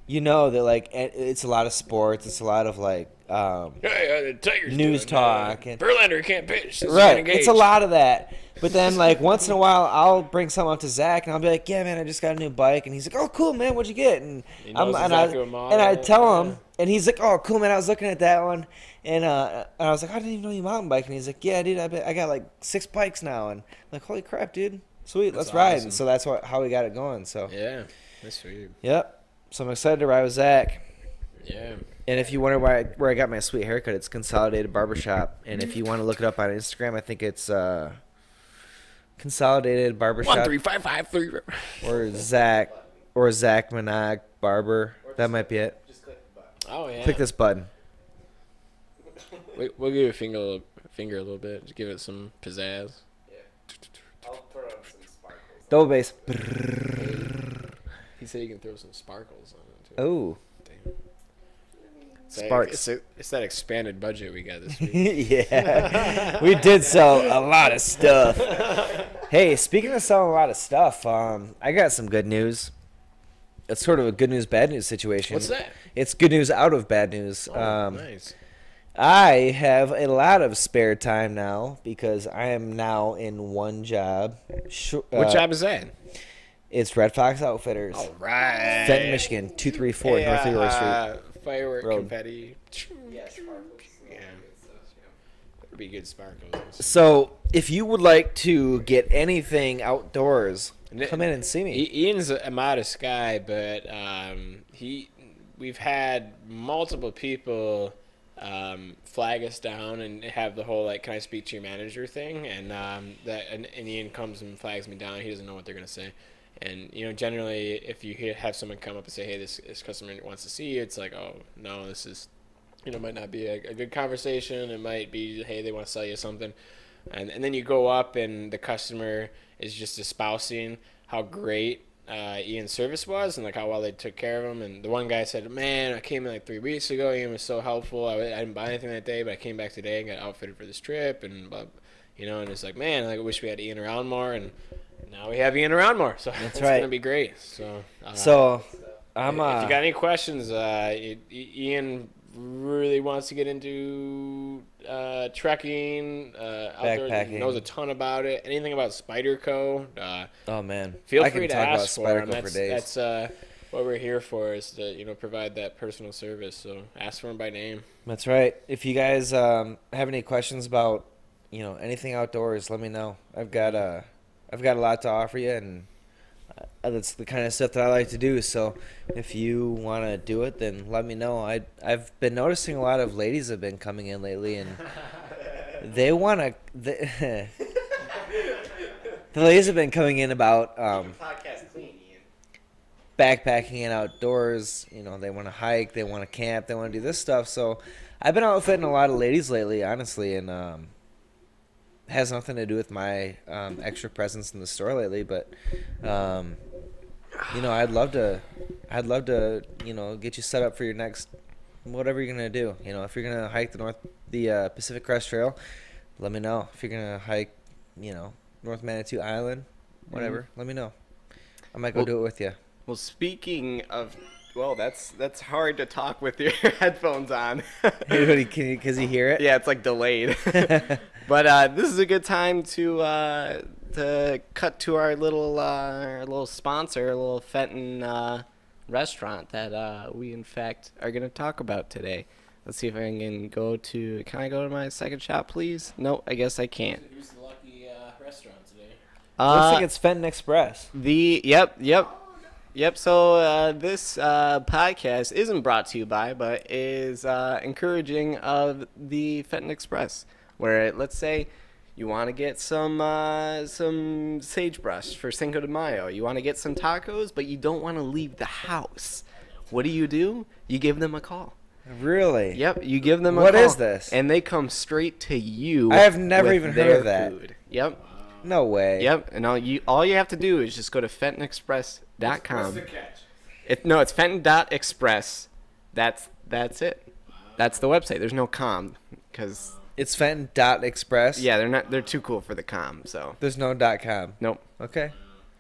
you know that like it's a lot of sports. It's a lot of like The Tigers news talk and Verlander can't pitch. right. It's a lot of that. But then like once in a while, I'll bring something up to Zach and I'll be like, "Yeah, man, I just got a new bike." And he's like, "Oh, cool, man. What'd you get?" And He knows exactly what model. and I tell him, Yeah. and he's like, "Oh, cool, man. I was looking at that one." And I was like, "I didn't even know you mountain bike." And he's like, "Yeah, dude. I got like 6 bikes now." And I'm like, "Holy crap, dude! Sweet, let's ride." awesome. And so that's how we got it going. So Yeah, that's sweet. yep. So I'm excited to ride with Zach. Yeah. And if you wonder where I got my sweet haircut, it's Consolidated Barbershop. And if you want to look it up on Instagram, I think it's Consolidated Barbershop 13553. or Zach Minogue Barber. That might be it. Just click the button. Oh yeah. Click this button. We'll give it a finger a little bit. Just give it some pizzazz. Yeah. I'll throw in some sparkles. Double bass. He said you can throw some sparkles on it too. Oh. Damn. Sparks. It's that expanded budget we got this week. Yeah. We did sell a lot of stuff. Hey, speaking of selling a lot of stuff, I got some good news. It's sort of a good news, bad news situation. What's that? It's good news out of bad news. Oh, nice. I have a lot of spare time now because I am now in one job. What job is that? It's Red Fox Outfitters. All right. Fenton, Michigan, 234 Hey, North Leroy Street. Firework Road. confetti. Yeah, sparkles. Yeah. Good stuff, yeah. That'd be good sparkles. So, if you would like to get anything outdoors, come in and see me. Ian's a modest guy, but we've had multiple people flag us down and have the whole like, "Can I speak to your manager?" thing, and Ian comes and flags me down. He doesn't know what they're gonna say, And generally, if you have someone come up and say, "Hey, this customer wants to see you," it's like, "Oh no, this is, might not be a good conversation. It might be, hey, they want to sell you something," and then you go up and the customer is just espousing how great Ian's service was and like how well they took care of him. And the one guy said, "Man, I came in like 3 weeks ago. Ian was so helpful. I didn't buy anything that day, but I came back today and got outfitted for this trip." And and it's like, man, I wish we had Ian around more. And now we have Ian around more, so it's gonna be great. So I'm if you got any questions, Ian really wants to get into trekking, outdoors, backpacking. knows a ton about it. Anything about Spyderco, oh man, feel I free can to talk ask about for him. Spyderco for days. That's what we're here for, is to provide that personal service. So ask for him by name. That's right. If you guys have any questions about anything outdoors, let me know. I've got a lot to offer you, and that's the kind of stuff that I like to do. So if you want to do it, then let me know. I've been noticing a lot of ladies have been coming in lately, and they want to. The ladies have been coming in about Podcast clean, Ian. backpacking and outdoors. They want to hike, they want to camp, they want to do this stuff. So I've been outfitting a lot of ladies lately, honestly, and has nothing to do with my extra presence in the store lately, but I'd love to get you set up for your next whatever you're gonna do. If you're gonna hike the Pacific Crest Trail, let me know. If you're gonna hike North Manitou Island, whatever, let me know. I might go do it with you. Well, speaking of, that's hard to talk with your headphones on. Hey, can you hear it? Yeah, it's like delayed. But this is a good time to cut to our little sponsor, a little Fenton restaurant that we in fact are going to talk about today. Let's see if I can go to. Can I go to my second shop, please? No, I guess I can't. Who's the lucky restaurant today? Looks like it's Fenton Express. Yep. So this podcast isn't brought to you by, but is encouraging of the Fenton Express, where let's say you want to get some sagebrush for Cinco de Mayo, you want to get some tacos, but you don't want to leave the house. What do? You give them a call. Really? Yep, you give them a call. What is this? And they come straight to you. I have never with even heard their of that. food. Yep. No way. Yep, and all you have to do is just go to fentonexpress.com. What's the catch? It's fenton.express. That's it. That's the website. There's no com because It's Fenton.express? yeah, they're too cool for the com. So There's no .com. nope. Okay.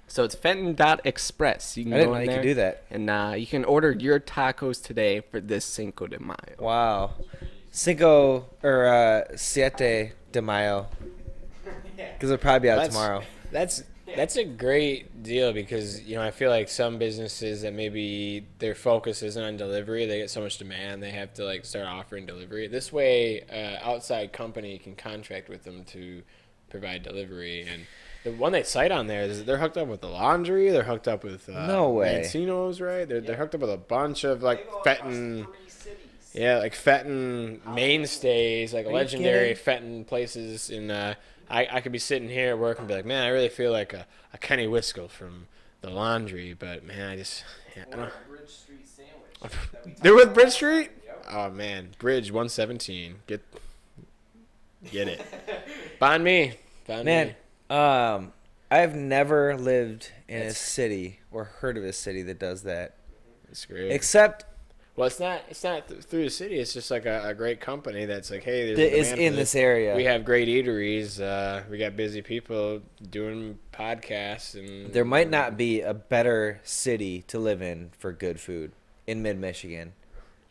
So it's fenton.express. You can I didn't go know in you there could do that. and you can order your tacos today for this Cinco de Mayo. Wow. Cinco or Siete de Mayo. Because it'll probably be out tomorrow. That's a great deal because I feel like some businesses that maybe their focus isn't on delivery, they get so much demand they have to start offering delivery. This way, outside company can contract with them to provide delivery. And the one they cite on there is they're hooked up with the laundry, they're hooked up with no way Mancino's, right? They're hooked up with a bunch of Fenton. Yeah, like Fenton mainstays, like legendary Fenton places in. I could be sitting here at work and be like, man, I really feel like a Kenny Wiskel from the laundry, but man, I don't. Bridge Street sandwich. They're with Bridge Street? Oh man, Bridge 117. Get it. Find me. Man, I've never lived in a city or heard of a city that does that. It's great. Except Well, it's not through the city. It's just like a great company that's like, hey, there's a that is demand in for this area. We have great eateries. We got busy people doing podcasts, and There might not be a better city to live in for good food in mid-Michigan.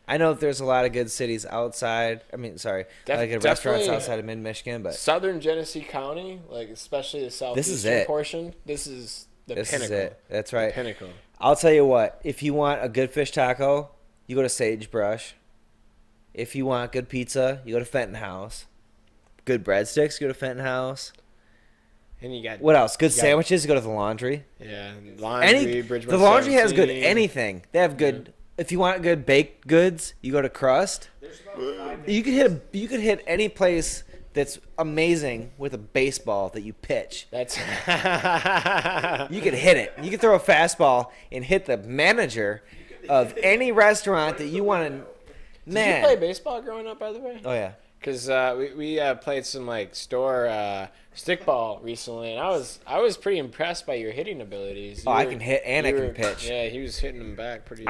I know that there's a lot of good cities outside. I mean, sorry, like restaurants definitely outside of mid-Michigan, but Southern Genesee County, like especially the southeastern it. portion, this is the pinnacle. is it. That's right. The pinnacle. I'll tell you what. If you want a good fish taco, you go to Sagebrush. If you want good pizza, you go to Fenton House. Good breadsticks, you go to Fenton House. And you got What else? Good sandwiches, you go to the Laundry. Yeah, laundry. Bridge The Laundry has 117. good anything. They have good. If you want good baked goods, you go to Crust. You could hit any place that's amazing with a baseball that you pitch. That's You could hit it. You could throw a fastball and hit the manager of any restaurant that you want to. Did you play baseball growing up, by the way? Oh yeah. Because we played some like store stickball recently, and I was pretty impressed by your hitting abilities. I can hit and I can pitch. Yeah, he was hitting them back pretty.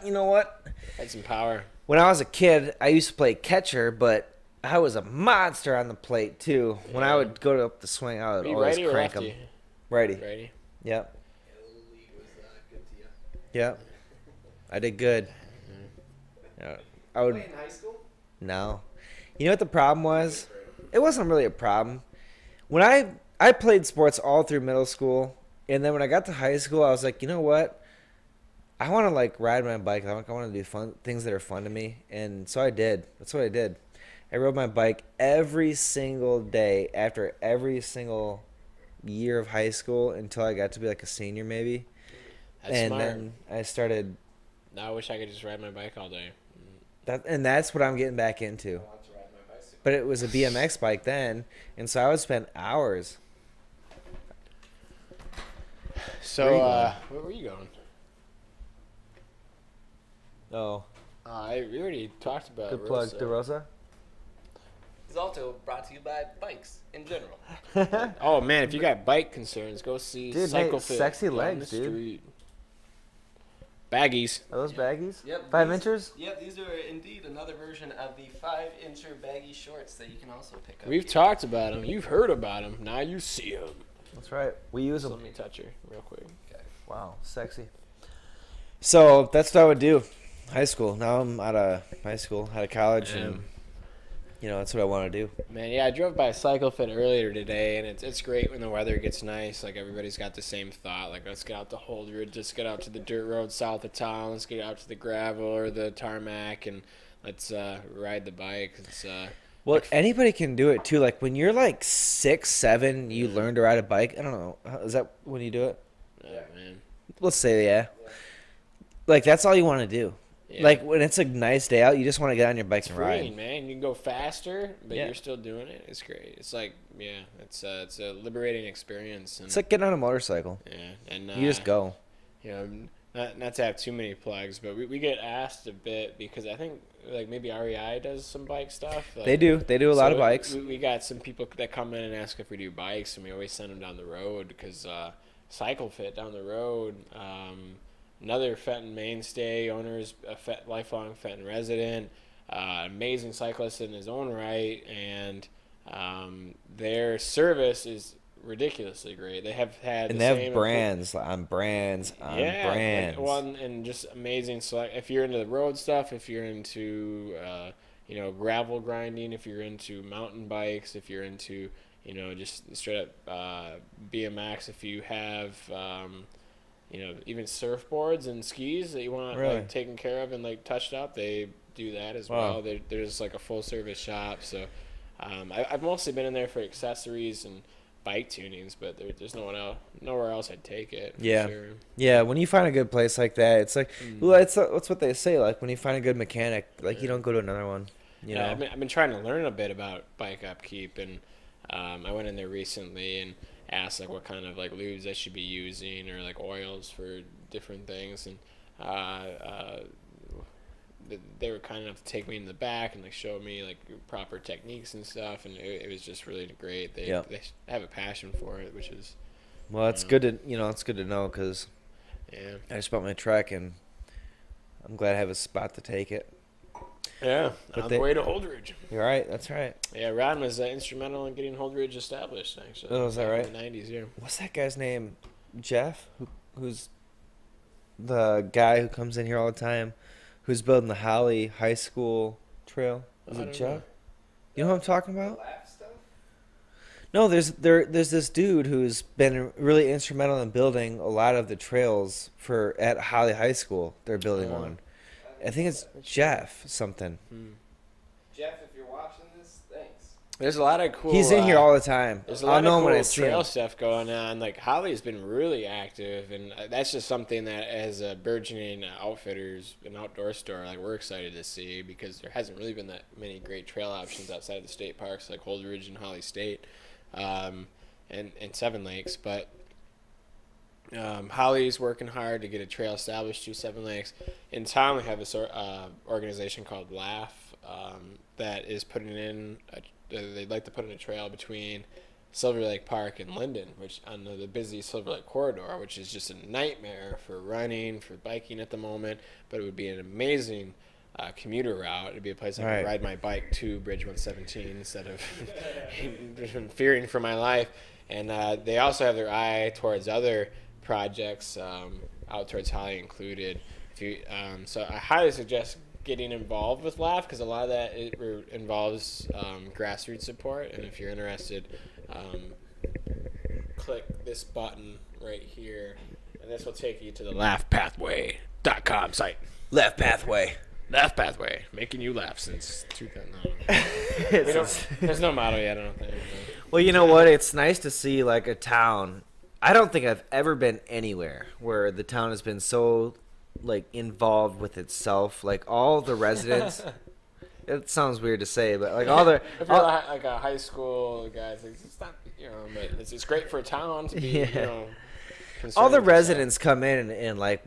You know what? Had some power. When I was a kid, I used to play catcher, but I was a monster on the plate too. When I would go up the swing, I would Were you always righty or crank lefty? them. Righty. Righty. Yep. Yep. I did good. Yeah. I would. in high school? No. You know what the problem was? It wasn't really a problem. When I played sports all through middle school, and then when I got to high school, I was like, you know what? I want to like ride my bike. I want to do fun things that are fun to me, and so I did. That's what I did. I rode my bike every single day after every single year of high school until I got to be like a senior maybe. That's smart. Then I started. Now I wish I could just ride my bike all day. That's what I'm getting back into. But it was a BMX bike then, and so I would spend hours. So, where were you going? Oh, We already talked about good plug, Rosa. DeRosa. It's also brought to you by bikes in general. Oh man, if you got bike concerns, go see Dude, Cycle mate, Fit sexy down legs, the dude. street. Baggies. Are those baggies? Yep, 5 these- inches? Yep, these are indeed another version of the 5-incher baggy shorts that you can also pick up. We've here. talked about them. You've heard about them. Now you see them. That's right. We use Let them. me touch her real quick. Wow, sexy. So that's what I would do. High school. Now I'm out of high school, out of college, and that's what I want to do. Man, yeah, I drove by Cycle Fit earlier today, and it's great when the weather gets nice. Like, everybody's got the same thought. Like, let's get out to Holdridge, let's get out to the dirt road south of town, let's get out to the gravel or the tarmac, and let's ride the bike. It's Well, anybody can do it too. Like when you're like 6, 7, you learn to ride a bike. I don't know. Is that when you do it? man. Let's say yeah. Like that's all you want to do. Yeah. Like when it's a nice day out, you just want to get on your bike It's and freeing, ride. man. You can go faster, but Yeah. you're still doing it. It's great. It's like, yeah, it's a liberating experience. And, It's like getting on a motorcycle. yeah, and You just go. You know, not to have too many plugs, but we get asked a bit because I think like maybe REI does some bike stuff. Like, They do a lot of bikes. We got some people that come in and ask if we do bikes, and we always send them down the road because Cycle Fit down the road. Another Fenton mainstay, owner's a lifelong Fenton resident, amazing cyclist in his own right, and their service is ridiculously great. They have had And the they same have brands on brands on brands. Like one and just amazing. So like, if you're into the road stuff, if you're into gravel grinding, if you're into mountain bikes, if you're into just straight up BMX, if you have even surfboards and skis that you want Really? like taken care of and like touched up, they do that as Wow. well. There's like a full service shop. So I've mostly been in there for accessories and bike tunings, but there's nowhere else I'd take it. For Yeah. sure. Yeah, when you find a good place like that, it's like, well, that's what they say. Like when you find a good mechanic, like you don't go to another one. You know. I've been trying to learn a bit about bike upkeep, and I went in there recently and asked like what kind of like lubes I should be using or like oils for different things, and they were kind enough to take me in the back and like show me like proper techniques and stuff, and it was just really great. They have a passion for it, which is Well, it's good to it's good to know because yeah. I just bought my truck and I'm glad I have a spot to take it. Yeah, But on they- the way to Holdridge. You're right. That's right. Yeah, Ron was instrumental in getting Holdridge established, actually. Oh, is that back right? In the 90s, yeah. What's that guy's name? Jeff, who's the guy who comes in here all the time, who's building the Holly High School trail. Is I it don't Jeff? know. You know what I'm talking about? Laugh stuff? No, there's this dude who's been really instrumental in building a lot of the trails at Holly High School. They're building Oh. one. I think it's Jeff something. Hmm. Jeff, if you're watching this, thanks. There's a lot of cool. He's in here all the time. There's a I'll lot know of him when I cool see trail him. stuff going on. Like Holly's been really active, and that's just something that as a burgeoning outfitters, an outdoor store, like we're excited to see because there hasn't really been that many great trail options outside of the state parks like Holdridge and Holly State, and Seven Lakes. But Holly's working hard to get a trail established to Seven Lakes. In town, we have this organization called Laugh that is putting in. They'd like to put in a trail between Silver Lake Park and Linden, which on the busy Silver Lake corridor, which is just a nightmare for running, for biking at the moment. But it would be an amazing commuter route. It'd be a place I could ride my bike to Bridge 117 instead of fearing for my life. And they also have their eye towards other projects out towards Holly included. So I highly suggest getting involved with Laugh because a lot of that involves grassroots support. And if you're interested, click this button right here, and this will take you to the laughpathway.com site. Left pathway. Laugh Pathway, making you laugh since 2009. There's no motto yet, I don't think. Well, you know what? It's nice to see like a town. I don't think I've ever been anywhere where the town has been so like involved with itself. Like all the residents. It sounds weird to say, but like all the if you're like a high school guy, it's not, but it's great for a town to be, all the residents come in and like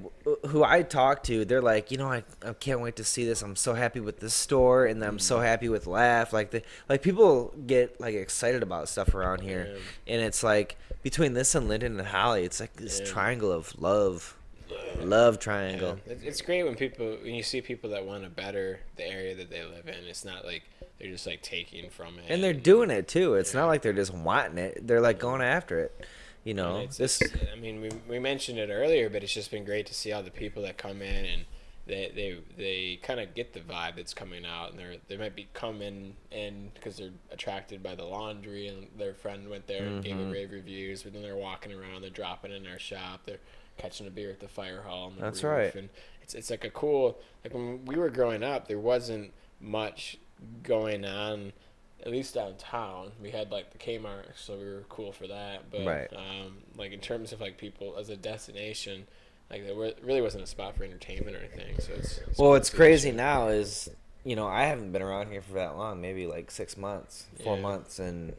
who I talk to, they're like, I can't wait to see this. I'm so happy with this store, and I'm so happy with Laugh. Like people get like excited about stuff around here, and it's like between this and Linden and Holly, it's like this triangle of love. Love triangle. Yeah. It's great when you see people that want to better the area that they live in. It's not like they're just like taking from it. And they're doing it too. It's not like they're just wanting it. They're like going after it. I mean, we mentioned it earlier, but it's just been great to see all the people that come in and they kind of get the vibe that's coming out, and they might be coming in because they're attracted by the laundry, and their friend went there and gave it rave reviews, but then they're walking around, they're dropping in our shop, they're catching a beer at the fire hall on the That's roof. right. And it's like a cool, like when we were growing up, there wasn't much going on, at least downtown. We had like the Kmart, so we were cool for that. But like in terms of like people as a destination, like there really wasn't a spot for entertainment or anything. So it's what's crazy now is I haven't been around here for that long, maybe like 6 months, 4 months, and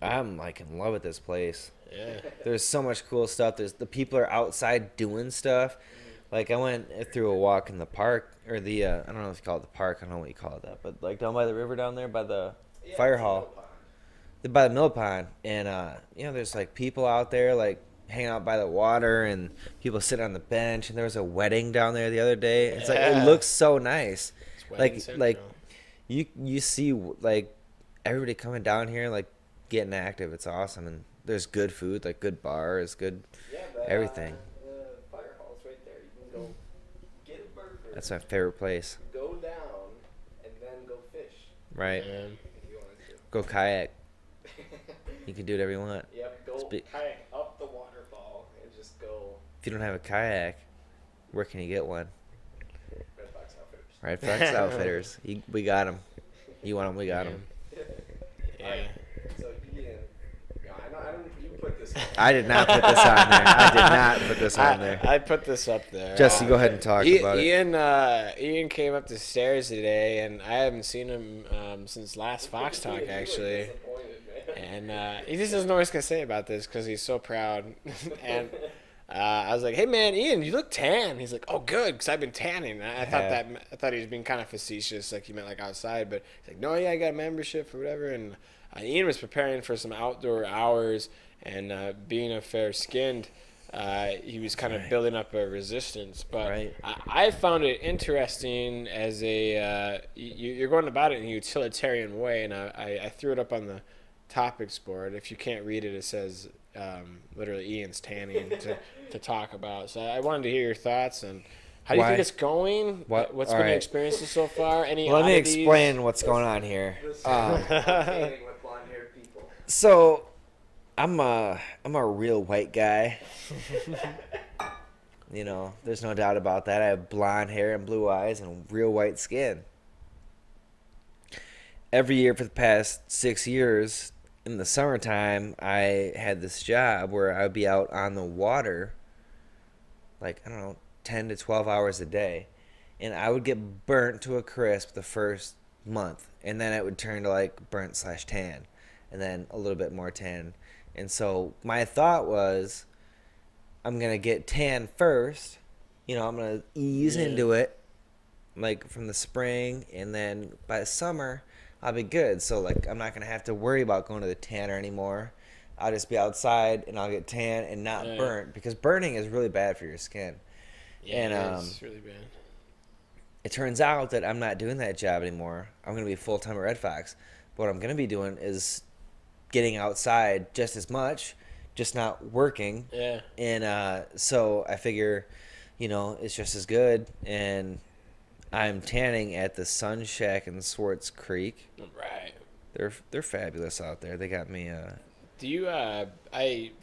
I'm like in love with this place. Yeah. There's so much cool stuff. The people are outside doing stuff. Like I went through a walk in the park, or the I don't know if you call it the park. I don't know what you call it that, but like down by the river down there by the fire hall, by the mill pond, and there's like people out there like hanging out by the water, and people sitting on the bench. And there was a wedding down there the other day. It's like it looks so nice. Like you see like everybody coming down here like getting active. It's awesome, and there's good food, like good bars, good everything. The fire hall's right there. You can go get a burger. That's my favorite place. Go down and then go fish. Right. Yeah. If you wanted to. Go kayak. You can do whatever you want. Yep. Go kayak up the waterfall and just go. If you don't have a kayak, where can you get one? Red Fox Outfitters. Red Fox Outfitters. We got them. You want them? We got them. Yeah. Right. So Ian, I don't. You put this. I did not put this on there. I did not put this on there. I put this up there. Jesse, go ahead and talk about it. Ian came up the stairs today, and I haven't seen him since last Fox Talk, actually. And he just doesn't know what he's going to say about this because he's so proud. And I was like, hey, man, Ian, you look tan. He's like, oh, good, because I've been tanning. And I thought he was being kind of facetious, like he meant like outside. But he's like, no, yeah, I got a membership for whatever. And Ian was preparing for some outdoor hours, and being a fair-skinned, he was kind of building up a resistance. But I found it interesting as you're going about it in a utilitarian way, and I threw it up on the topics board. If you can't read it, it says literally Ian's tanning to talk about. So I wanted to hear your thoughts on how do you think it's going? What's been your experiences so far? Let me explain what's going on here. Tanning with blonde-haired people. So I'm a real white guy. There's no doubt about that. I have blonde hair and blue eyes and real white skin. every year for the past 6 years, in the summertime, I had this job where I would be out on the water, like, I don't know, 10 to 12 hours a day. And I would get burnt to a crisp the first month. And then it would turn to, like, burnt/tan. And then a little bit more tan. And so my thought was, I'm going to get tan first. You know, I'm going to ease into it, like, from the spring. And then by the summer, I'll be good. So, like, I'm not going to have to worry about going to the tanner anymore. I'll just be outside, and I'll get tan and not burnt. Because burning is really bad for your skin. Yeah, And it's really bad. it turns out that I'm not doing that job anymore. I'm going to be full-time at Red Fox. But what I'm going to be doing is getting outside just as much, just not working. Yeah. And so I figure, you know, it's just as good. And I'm tanning at the Sun Shack in Swartz Creek. Right. They're fabulous out there. They got me. Do you?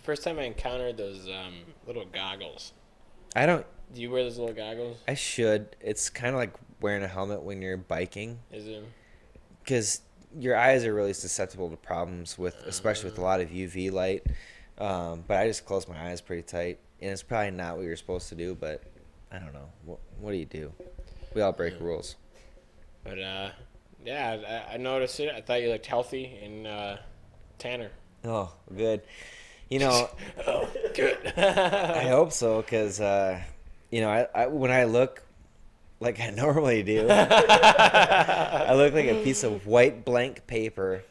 First time I encountered those little goggles. I don't. Do you wear those little goggles? I should. It's kind of like wearing a helmet when you're biking. Is it? Because your eyes are really susceptible to problems with, especially with a lot of UV light. But I just close my eyes pretty tight, and it's probably not what you're supposed to do. But I don't know. What do you do? We all break rules. But yeah, I noticed it. I thought you looked healthy and tanner. Oh, good. You know, Oh, good. I hope so, because you know, I when I look like I normally do, I look like a piece of white blank paper,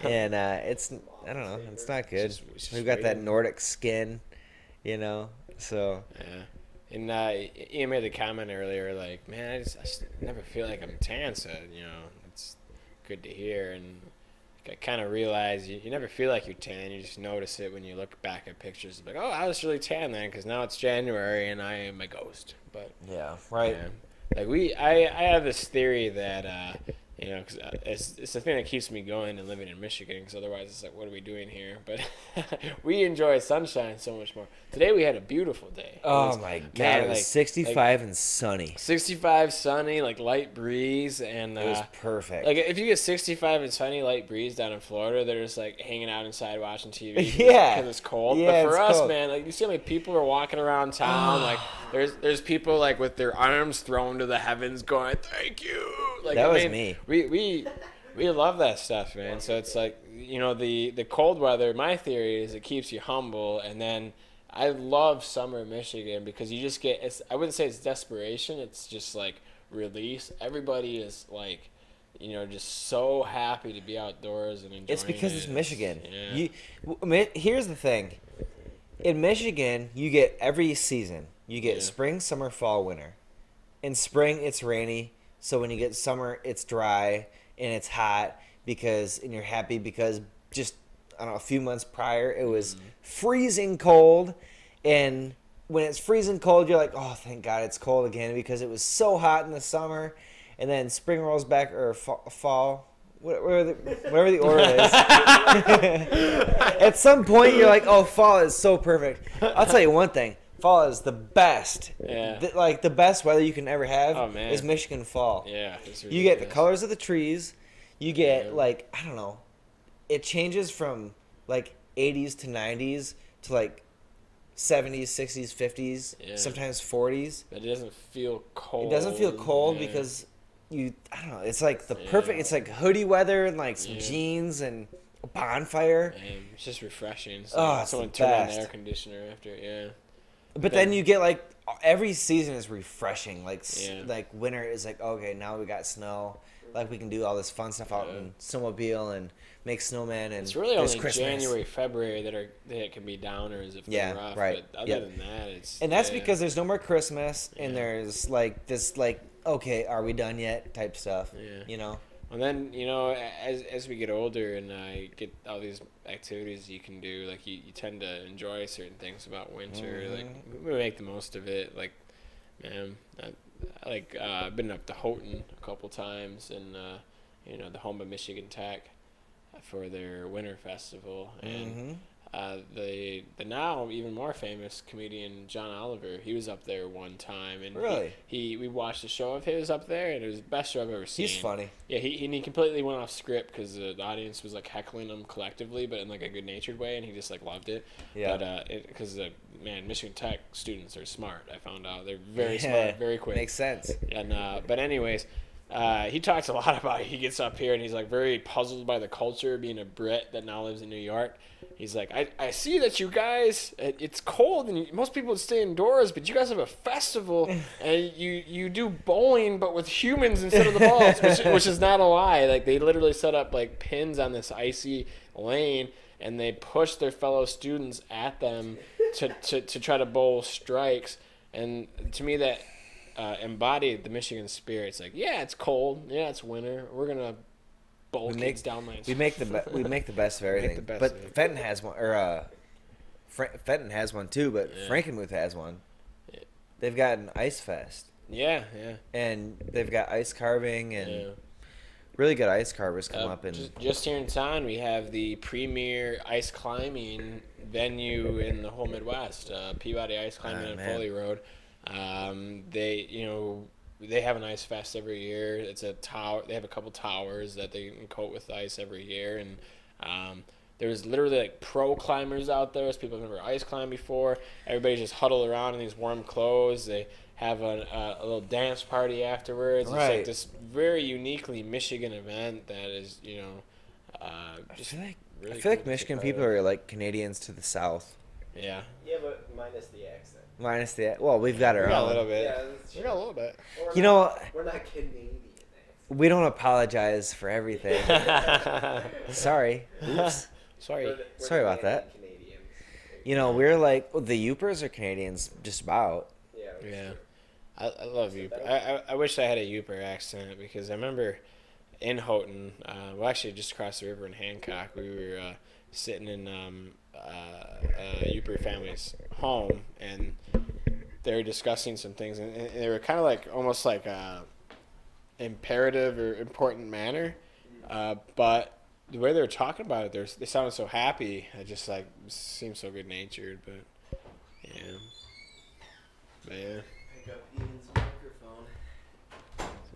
and it's, I don't know, it's not good. It's just We've got that weird. Nordic skin, you know, so. Yeah. And Ian made the comment earlier, like, man, I just never feel like I'm tan, so, you know, it's good to hear. And I kind of realized you never feel like you're tan. You just notice it when you look back at pictures. Like, oh, I was really tan then, because now it's January and I am a ghost. But Yeah, right. yeah. Like I have this theory that you know, because it's the thing that keeps me going and living in Michigan. Because otherwise, it's like, what are we doing here? But we enjoy sunshine so much more. Today we had a beautiful day. Oh my God, man, it was like, 65 and sunny. 65 sunny, like light breeze, and It was perfect. like if you get 65 and sunny, light breeze down in Florida, they're just like hanging out inside watching TV. Yeah. Because it's cold. Yeah, but for it's us, cold. man, like you see how many people are walking around town. Like there's people like with their arms thrown to the heavens, going, "Thank you." Like That was me. We love that stuff, man. So it's like, you know, the cold weather. My theory is it keeps you humble, and then I love summer in Michigan because you just get. I wouldn't say it's desperation. It's just like release. Everybody is like, you know, just so happy to be outdoors and enjoying. It's because it's it. Michigan. Yeah. Here's the thing. In Michigan, you get every season. You get spring, summer, fall, winter. In spring, it's rainy. So when you get summer, it's dry and it's hot and you're happy because just, I don't know, a few months prior, it was freezing cold. And when it's freezing cold, you're like, oh, thank God it's cold again because it was so hot in the summer. And then spring rolls back, or fall, whatever the order is. At some point, you're like, oh, fall is so perfect. I'll tell you one thing. Fall is the best. Yeah. Like, the best weather you can ever have is Michigan fall. Yeah. It's You get the ridiculous. colors of the trees. You get, like, I don't know. It changes from, like, 80s to 90s to, like, 70s, 60s, 50s, sometimes 40s. But it doesn't feel cold. It doesn't feel cold because I don't know. It's like the perfect. It's like hoodie weather and like some jeans and a bonfire. And it's just refreshing. It's Oh, like it's someone the turned on best. the air conditioner after. Yeah. But then you get like every season is refreshing. Like Yeah. like winter is like, okay, now we got snow. Like we can do all this fun stuff out in snowmobile and make snowmen, and It's really there's only Christmas. January, February that can be downers if they're rough. right. But other than that, it's And that's because there's no more Christmas, and there's like this like, okay, are we done yet type stuff. Yeah. You know. And then, you know, as we get older and get all these activities you can do, like you tend to enjoy certain things about winter. Mm-hmm. Like we make the most of it. Like, man, I've been up to Houghton a couple times, and you know, the home of Michigan Tech for their winter festival, and the now even more famous comedian John Oliver, he was up there one time, and Really? we watched a show of his up there, and it was the best show I've ever seen. He's funny. Yeah, he completely went off script because the audience was like heckling him collectively, but in like a good natured way, and he just like loved it. Yeah. But because man, Michigan Tech students are smart. I found out they're very smart, very quick. Makes sense. And but anyways. He talks a lot about it. He gets up here and he's like very puzzled by the culture, being a Brit that now lives in New York. He's like, I see that you guys, it's cold and most people would stay indoors, but you guys have a festival and you do bowling but with humans instead of the balls, which is not a lie. Like they literally set up like pins on this icy lane and they push their fellow students at them to try to bowl strikes. And to me that embodied the Michigan spirit. It's like, yeah, it's cold. Yeah, it's winter. We're gonna bowl kids down lanes. We make the best of everything. But Fenton has one, or Fenton has one too. But Frankenmuth has one. Yeah. They've got an ice fest. Yeah. And they've got ice carving and really good ice carvers come up. And just here in town, we have the premier ice climbing venue in the whole Midwest. Peabody Ice Climbing on Foley Road. They have an ice fest every year. It's a tower. They have a couple towers that they can coat with ice every year, and there's literally like pro climbers out there. So people have never ice climbed before. Everybody's just huddled around in these warm clothes. They have a little dance party afterwards. Right. It's like this very uniquely Michigan event that is just I feel like Michigan people are like Canadians to the South. Yeah. Yeah, but minus the accent. Minus the we've got our We got a own. little bit. Yeah, We got a little bit. You know, we're not Canadian. we don't apologize for everything. Sorry. Oops. Sorry. Sorry about that. Canadians. You know, we're like the Yoopers are Canadians, just about. Yeah. I love Yooper. I wish I had a Yooper accent because I remember in Houghton, actually just across the river in Hancock, we were sitting in Yooper family's home, and they were discussing some things, and they were kind of like almost like imperative or important manner, but the way they were talking about it, they sounded so happy. It just like seemed so good natured, but yeah. Pick up Ian's microphone.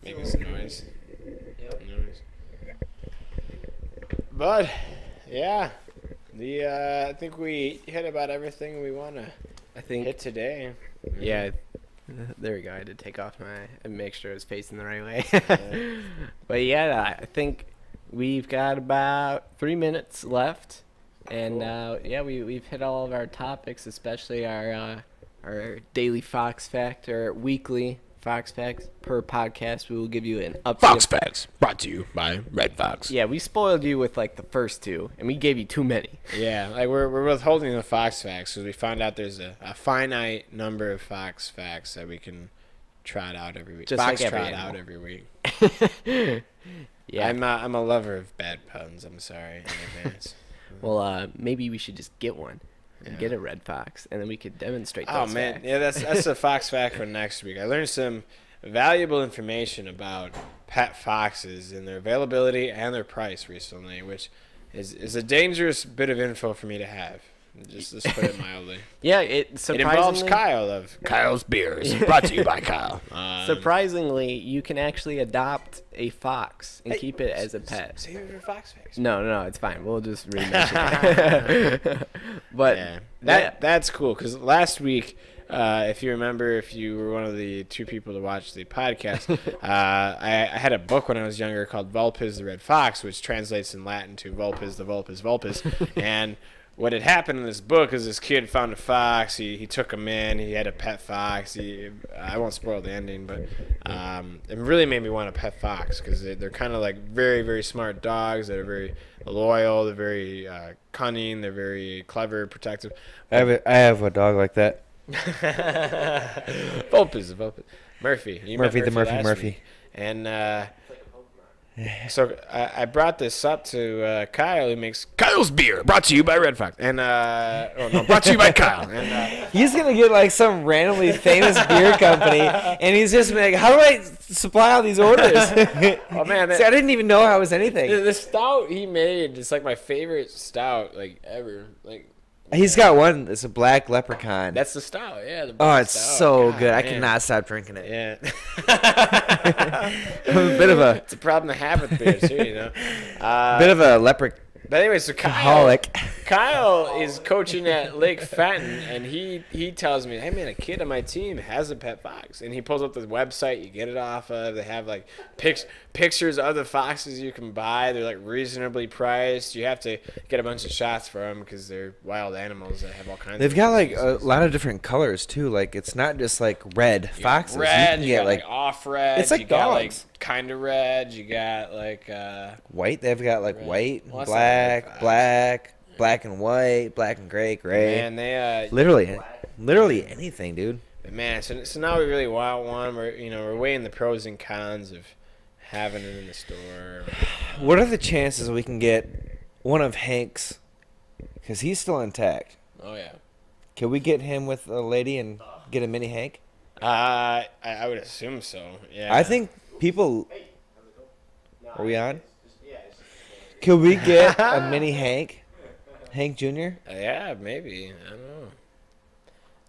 Making some noise. Yep. But yeah, I think we hit about everything we want to hit today. Yeah. There we go. I had to take off and make sure it was facing the right way. But yeah, I think we've got about 3 minutes left, and we've hit all of our topics, especially our daily Fox Fact or weekly Fox Facts per podcast. We will give you an update. Fox Facts brought to you by Red Fox. Yeah, we spoiled you with like the first two, and we gave you too many. Yeah, like we're withholding the Fox Facts because we found out there's a finite number of Fox Facts that we can trot out every week. Just Fox like every trot animal. out every week. Yeah. I'm a lover of bad puns. I'm sorry in advance. Well, maybe we should just get one. And Yeah. get a red fox, and then we could demonstrate Oh those man, facts. yeah, that's a Fox Fact for next week. I learned some valuable information about pet foxes and their availability and their price recently, which is a dangerous bit of info for me to have. Just let's put it mildly. Yeah, It involves surprisingly, Kyle of Kyle's Beers, brought to you by Kyle. surprisingly, you can actually adopt a fox and keep it as a pet. Save it for Fox Facts. No, it's fine. We'll just remention it. But Yeah, that's cool because last week, if you remember, if you were one of the two people to watch the podcast, I had a book when I was younger called Vulpes the Red Fox, which translates in Latin to Vulpes the Vulpes Vulpes. And what had happened in this book is this kid found a fox. He took him in. He had a pet fox. I won't spoil the ending, but it really made me want a pet fox because they're kind of like very, very smart dogs that are very loyal. They're very cunning. They're very clever, protective. I have a dog like that. Vulpes. Murphy. You met Murphy the Murphy last Murphy. week. And so I brought this up to Kyle, who makes Kyle's Beer, brought to you by Red Fox. And brought to you by Kyle. And He's gonna get like some randomly famous beer company, and he's just like, "How do I supply all these orders?" oh man, See, I didn't even know I was anything. the stout he made is like my favorite stout like ever. Like He's got one. It's a black leprechaun. That's the stout. Yeah. The Oh, black it's stout. so God, good. I man. cannot stop drinking it. Yeah. I'm a bit of a It's a problem to have with beer too, you know. bit of a leprechaun. But anyway, so Kyle is coaching at Lake Fenton, and he tells me, hey man, a kid on my team has a pet fox, and he pulls up the website you get it off of. They have like pictures of the foxes you can buy. They're like reasonably priced. You have to get a bunch of shots for them because they're wild animals that have all kinds. They've of got like diseases. a lot of different colors too. Like it's not just like red foxes. Red, can you get got like off red. it's like you got like dogs. kind of red. You got like white. They've got like Red. white, Well, that's not red fox. black and white, black and gray. man, they Literally anything, dude. But man, so now we really want one. We're weighing the pros and cons of having it in the store. What are the chances we can get one of Hank's? Because he's still intact. Oh yeah. Can we get him with a lady and get a mini Hank? I would assume so. Yeah. I think people. Are we on? Could we get a mini Hank? Hank Jr.? Yeah, maybe. I don't know.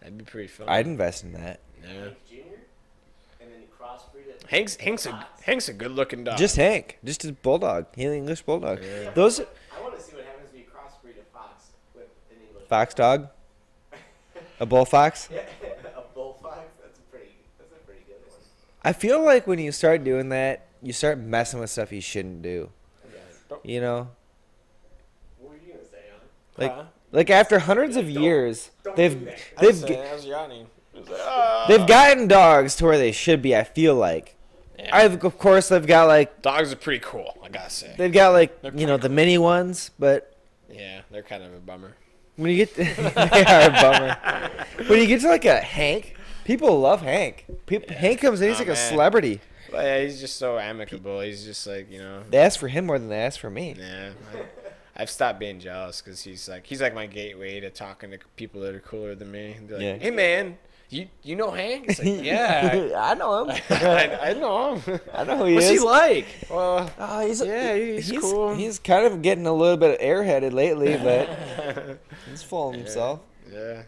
That'd be pretty fun. I'd invest in that. Yeah. And then you crossbreed it. Hank's a good looking dog. Just Hank. Just a bulldog. He's an English bulldog. Yeah. Those I want to see what happens when you crossbreed a fox with an English fox dog? A bull fox? Yeah, a bullfox. That's a pretty good one. I feel like when you start doing that, you start messing with stuff you shouldn't do. You know? What were you gonna say, Alan? Like like after hundreds of years, they've gotten dogs to where they should be, I feel like. Yeah. Of course they've got like Dogs are pretty cool, I gotta say. they've got like They're you know the mini ones, but Yeah, they're kind of a bummer. when you get they are a bummer. When you get to like a Hank, people love Hank. Hank comes in, he's like a man. celebrity. But yeah, he's just so amicable. He's just like, They ask for him more than they ask for me. yeah. I've stopped being jealous because he's like my gateway to talking to people that are cooler than me. They're like, Yeah. hey man, you know Hank? It's like, yeah, I know him. I know him. I know who he What's is. he like? Well, Oh, he's cool. He's kind of getting a little bit airheaded lately, but he's full of himself. yeah.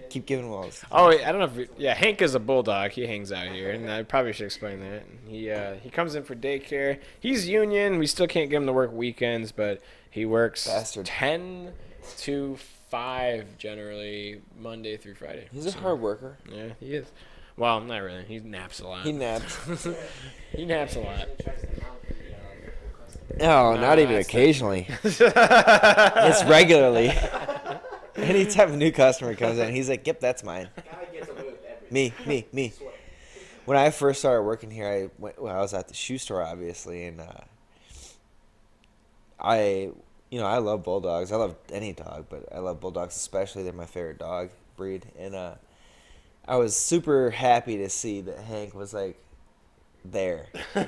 Keep giving him all this. Oh, I don't know if Hank is a bulldog. He hangs out here, and I probably should explain that. He comes in for daycare. He's union. We still can't get him to work weekends, but he works Bastard. 10 to 5 generally Monday through Friday. He's a hard worker. Yeah, he is. Well, not really. He naps a lot. He naps. He naps a lot. No, not even that's occasionally. It's regularly. Anytime a new customer comes in, he's like, "Yep, that's mine." Me. When I first started working here, I was at the shoe store, obviously, and I love bulldogs. I love any dog, but I love bulldogs especially. They're my favorite dog breed, and I was super happy to see that Hank was like there. And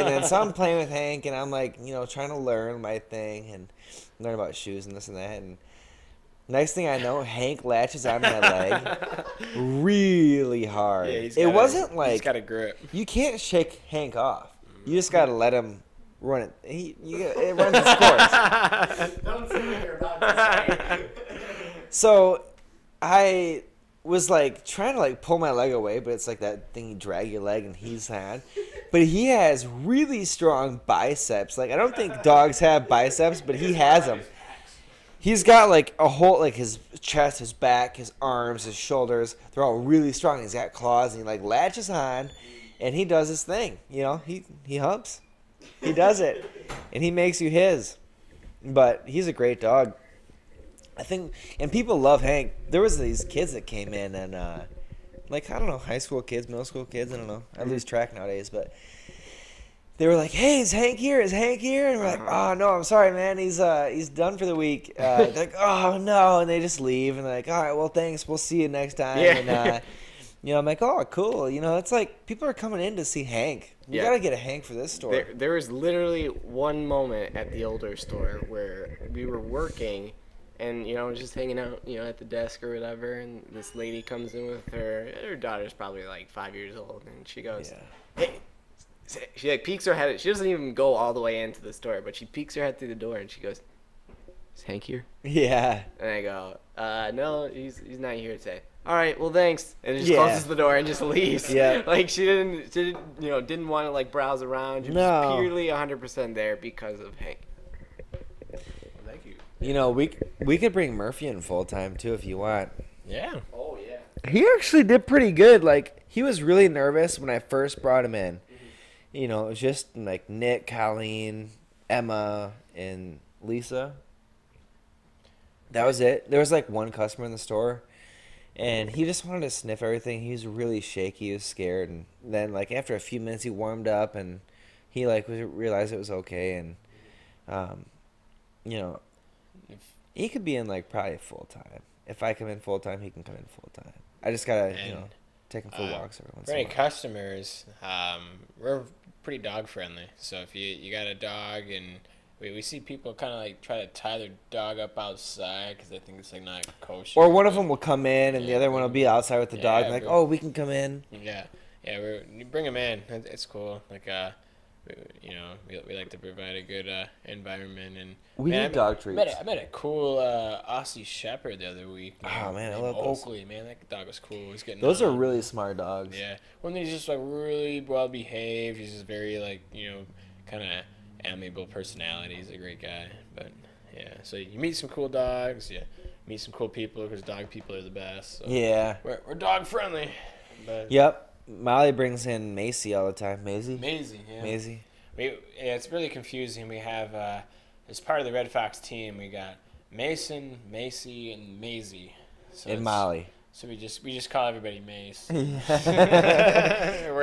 then so I'm playing with Hank, and I'm like, trying to learn my thing and learn about shoes and this and that, and next thing I know, Hank latches on my leg really hard. Yeah, he's He's got a grip. You can't shake Hank off. You just gotta let him run it. It runs its course. Don't say what you're about to say. So I was like trying to like pull my leg away, but it's like that thing you drag your leg and he's had. But he has really strong biceps. Like I don't think dogs have biceps, but he has them. He's got like a whole, like his chest, his back, his arms, his shoulders. They're all really strong. He's got claws and he like latches on and he does his thing. He humps. He does it. And he makes you his. But he's a great dog. I think, and people love Hank. There was these kids that came in and like, I don't know, high school kids, middle school kids, I don't know. I lose track nowadays, but they were like, "Hey, is Hank here? Is Hank here?" And we're like, "Oh no, I'm sorry, man. He's done for the week." They're like, "Oh no," and they just leave. And they're like, "All right, well, thanks. We'll see you next time." Yeah. And I'm like, "Oh, cool." It's like people are coming in to see Hank. We gotta get a Hank for this store. There was literally one moment at the older store where we were working and, just hanging out, at the desk or whatever, and this lady comes in with her daughter's probably like 5 years old, and she goes, "Hey," she like peeks her head. She doesn't even go all the way into the store, but she peeks her head through the door and she goes, is Hank here? Yeah. And I go, no, he's not here today. All right, well, thanks. And just Yeah. closes the door and just leaves. Yeah. Like she didn't want to like browse around. She was No. just purely 100% there because of Hank. Thank you. You know, we could bring Murphy in full time too if you want. Yeah. Oh yeah. He actually did pretty good. Like, he was really nervous when I first brought him in. You know, it was just like Nick, Colleen, Emma, and Lisa. That was it. There was like one customer in the store, and he just wanted to sniff everything. He was really shaky. He was scared. And then, like, after a few minutes, he warmed up, and he, like, realized it was okay. And, you know, he could be in, like, probably full time. If I come in full time, he can come in full time. I just got to, you know, take him for walks every once For in a any while. customers, we're pretty dog friendly. So if you got a dog and we see people kind of like try to tie their dog up outside because they think it's like not kosher. Or one of them will come in, and the other one will be outside with the dog. Yeah, And like, but- oh, we can come in. Yeah, you bring them in. It's cool. Like you know, we like to provide a good environment and We man, need dog treats. I met a cool Aussie Shepherd the other week. Oh, man, I named love those. Oakley. Man, that dog was cool. He's getting Those are on. really smart dogs. Yeah, one that he's just like really well behaved. He's just very like kind of amiable personality. He's a great guy. But yeah, so you meet some cool dogs. You meet some cool people because dog people are the best. So Yeah. we're dog friendly. But Yep. Molly brings in Macy all the time. Maisie? amazing. Yeah. Maisie. It's really confusing. We have as part of the Red Fox team, we got Mason, Macy, and Maisie. So And it's- Molly. So we just call everybody Mace. Hey,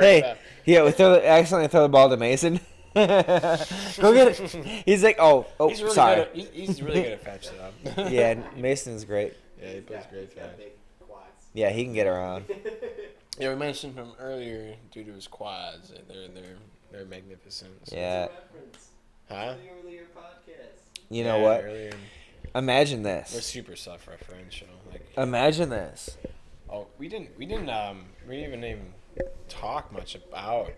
Hey, yeah, accidentally throw the ball to Mason. Go get it. He's like, oh, he's really sorry. good. He's really good at fetch though. Yeah, Mason's great. Yeah, he plays great fetch. Yeah, he can get around. Yeah, we mentioned him earlier due to his quads. They're magnificent. So. Yeah. Huh? You know Yeah, what? Earlier, Imagine we're this. super self-referential. Like, Imagine this. oh, we didn't even talk much about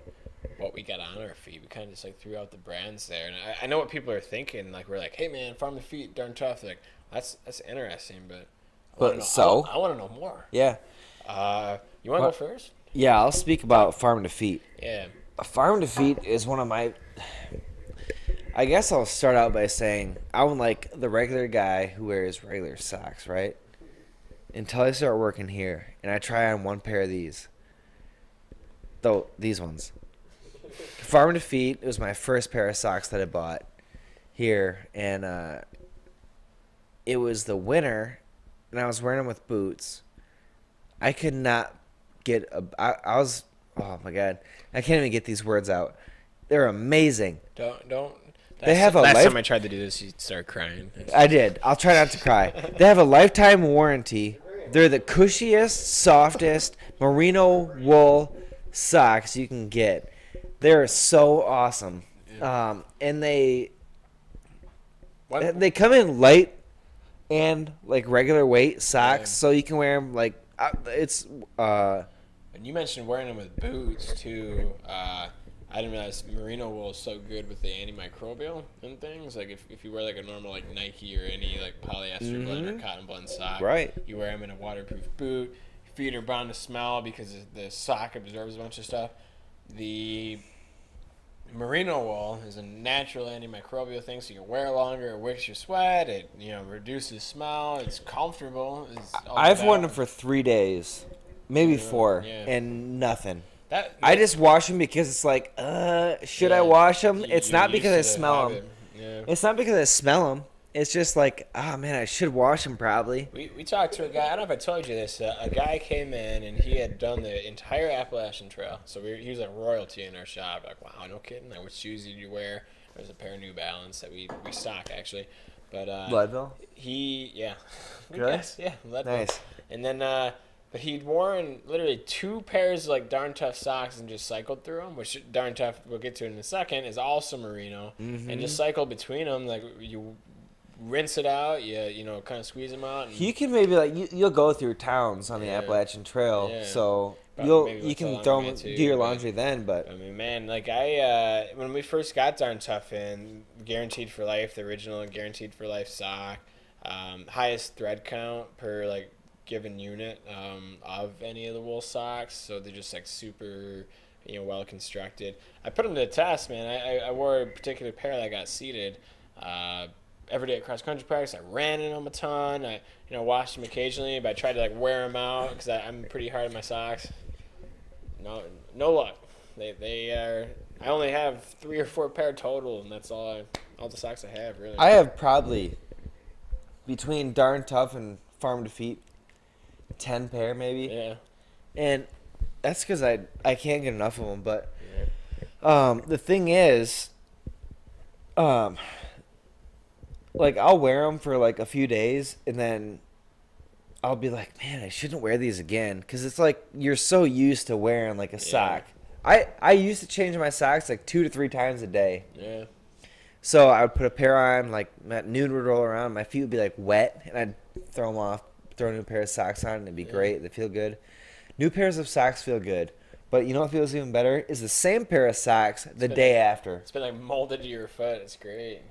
what we got on our feet. We kind of just like threw out the brands there, and I know what people are thinking. Like we're like, hey man, farm to feet, darn tough. Like that's interesting, but I want to know more. Yeah. You want to go first? Yeah, I'll speak about farm to feet. Yeah. Farm to feet is one of my. I guess I'll start out by saying I'm like the regular guy who wears regular socks, right? Until I start working here, and I try on one pair of these. Though these ones. Farm to feet. It was my first pair of socks that I bought here, and it was the winter, and I was wearing them with boots. I could not get I was, oh my god, I can't even get these words out. They're amazing. Don't. They have a last life- time I tried to do this, you started crying. I did. I'll try not to cry. They have a lifetime warranty. They're the cushiest, softest merino wool socks you can get. They're so awesome. And they come in light and like regular weight socks, so you can wear them like it's. And you mentioned wearing them with boots too. I didn't realize merino wool is so good with the antimicrobial and things. Like if you wear like a normal like Nike or any like polyester blend or cotton blend sock, Right. You wear them in a waterproof boot. Your feet are bound to smell because the sock absorbs a bunch of stuff. The merino wool is a natural antimicrobial thing, so you can wear it longer. It wicks your sweat. It reduces smell. It's comfortable. It's all I've about- worn them for 3 days, maybe 4, yeah. and nothing. That, I just wash them because it's like, should I wash them? It's You're not used because to I the smell them. habit. Yeah. It's not because I smell them. It's just like, oh man, I should wash them probably. We talked to a guy. I don't know if I told you this. A guy came in and he had done the entire Appalachian Trail. So he was a royalty in our shop. Like, wow, no kidding. Like, what shoes did you wear? There's a pair of New Balance that we stock actually. But Leadville? yeah, Really? Yes, yeah, Leadville. Nice. And then but he'd worn literally 2 pairs of like Darn Tough socks and just cycled through them, which Darn Tough we'll get to in a second is also merino, and just cycled between them. Like you rinse it out, you kind of squeeze them out. And You can maybe like you'll go through towns on the Yeah. Appalachian Trail, Yeah. so Probably maybe you with the can throw 'em- laundromat too, do your but- laundry then. But I mean, man, like when we first got Darn Tough in, guaranteed for life, the original guaranteed for life sock, highest thread count per like given unit of any of the wool socks. So they're just like super, well constructed. I put them to the test, man. I wore a particular pair that got seated. Every day at cross country practice, I ran in them a ton. I washed them occasionally, but I tried to like wear them out because I'm pretty hard on my socks. No luck. They are. I only have 3 or 4 pair total, and that's all the socks I have really. I have probably between Darn Tough and Farm to Feet 10 pair maybe. Yeah. And that's because I can't get enough of them. But Yeah. the thing is, like I'll wear them for like a few days, and then I'll be like, man, I shouldn't wear these again, because it's like you're so used to wearing like a sock. I used to change my socks like 2 to 3 times a day. Yeah. So I would put a pair on, like at noon would roll around, my feet would be like wet, and I'd throw them off, throw a new pair of socks on, and it'd be great. They feel good. New pairs of socks feel good. But you know what feels even better? Is the same pair of socks the day after. It's been like molded to your foot. It's great.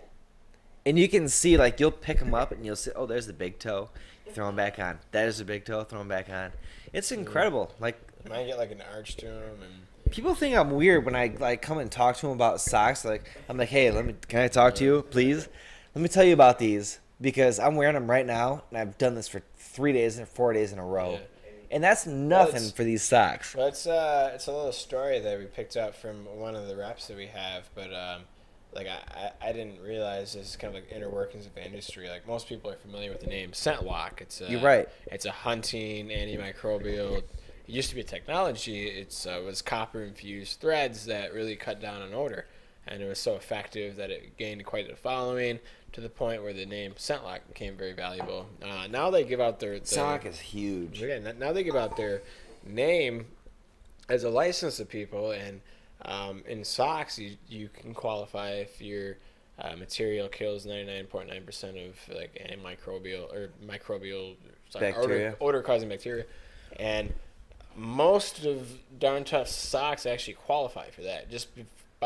And you can see, like, you'll pick them up and you'll see, oh, there's the big toe. You throw them back on. There's the big toe. Throw them back on. It's incredible. Like, Mine get like an arch to them, and people think I'm weird when I like come and talk to them about socks. Like, I'm like, hey, can I talk to you, please? Let me tell you about these, because I'm wearing them right now, and I've done this for 3 days or 4 days in a row. Yeah. And that's nothing for these socks. Well, it's a little story that we picked up from one of the reps that we have, but like I didn't realize this is kind of like inner workings of the industry. Like most people are familiar with the name ScentLock. You're right. It's a hunting antimicrobial. It used to be a technology. It was copper infused threads that really cut down on odor, and it was so effective that it gained quite a following, to the point where the name ScentLock became very valuable. Now they give out their ScentLock is huge. Yeah, now they give out their name as a license to people, and in socks you can qualify if your material kills 99.9% of like antimicrobial or microbial Bacteria. odor causing bacteria, and most of Darn Tough socks actually qualify for that, just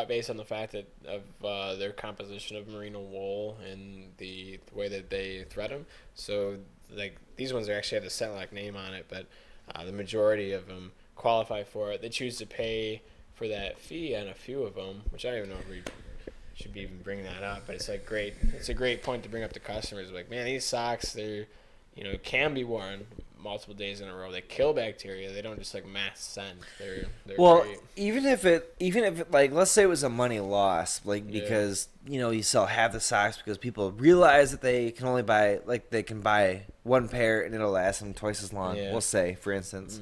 based on the fact that of their composition of merino wool and the way that they thread them. So like these ones actually have the ScentLock name on it, but the majority of them qualify for it. They choose to pay for that fee on a few of them, which I don't even know if we should be even bringing that up, but it's like great. It's a great point to bring up to customers. Like, man, these socks, they're can be worn multiple days in a row. They kill bacteria. They don't just like mass scent. They're well, great. even if it like, let's say it was a money loss, like because you sell half the socks because people realize that they can only buy, like, they can buy one pair and it'll last them twice as long. Yeah. We'll say, for instance,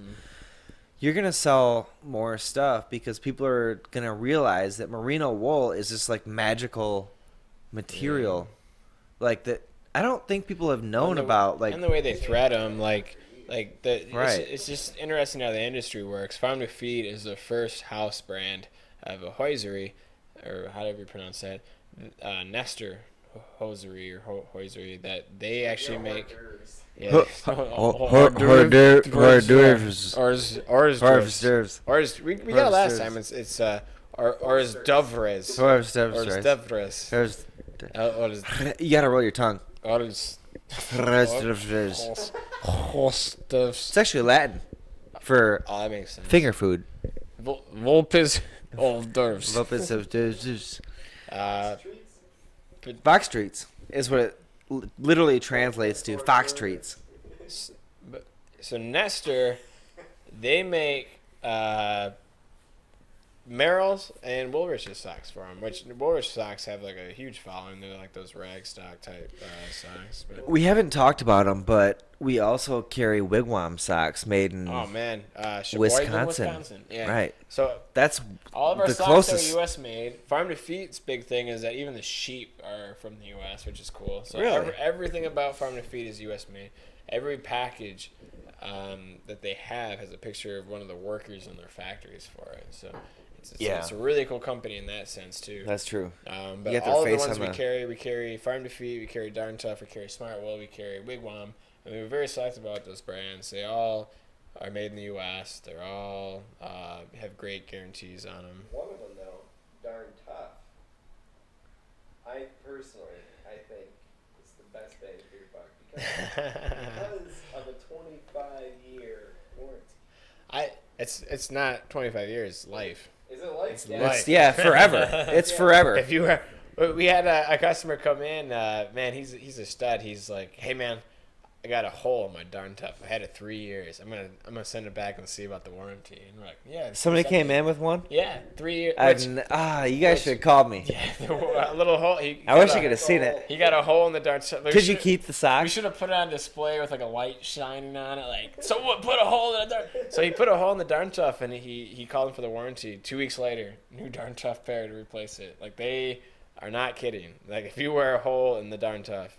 you're gonna sell more stuff because people are gonna realize that merino wool is just like magical material, like that. I don't think people have known about, like, and the way they thread them, like the Right. It's just interesting how the industry works. Farm to Feed is the first house brand of a hosiery, or however you pronounce that, Nestor hosiery or hosiery, that they actually make. Yeah. hors d'oeuvres. We got it last time. It's hors d'oeuvres. Hors Hors d'oeuvres. d'oeuvres. You gotta roll your tongue. Hors It's d'oeuvres. actually Latin for Oh, that makes sense. finger food. Volpes hors d'oeuvres. Fox treats is what it literally translates to. Fox treats. So Nestor, they make Merrill's and Woolrich's socks for them, which Woolrich socks have like a huge following. They're like those rag stock type socks. But, We haven't talked about them, but we also carry Wigwam socks made in oh man, Sheboygan, Wisconsin. Yeah. Right. So That's all of our the socks closest. are U.S. made. Farm to Feed's big thing is that even the sheep are from the U.S., which is cool. So Really? everything about Farm to Feed is U.S. made. Every package that they have has a picture of one of the workers in their factories for it. So it's a really cool company in that sense too. That's true. But get their all of the face ones on we carry Farm to Feed, we carry Darn Tough, we carry Smart Wool, we carry Wigwam, and we're very selective about those brands. They all are made in the U.S. They're all have great guarantees on them. One of them, though, Darn Tough, I personally, I think, is the best bang for your buck because of a 25-year warranty. It's not 25 years. Life. Is it life? It's Yeah. life. Yeah, forever. It's forever. If you were, we had a customer come in. Man, he's a stud. He's like, hey man, I got a hole in my darn tough. I had it 3 years. I'm gonna send it back and see about the warranty. And we're like, yeah. Somebody came in with one? Yeah, 3 years. You guys should have called me. Yeah, a little hole. I wish I could have seen it. He got a hole in the darn tough. Could you keep the We sock? should have put it on display with like a light shining on it. Like, someone put a hole in the darn. So he put a hole in the darn tough, and he called him for the warranty. 2 weeks later, new darn tough pair to replace it. Like, they are not kidding. Like, if you wear a hole in the darn tough,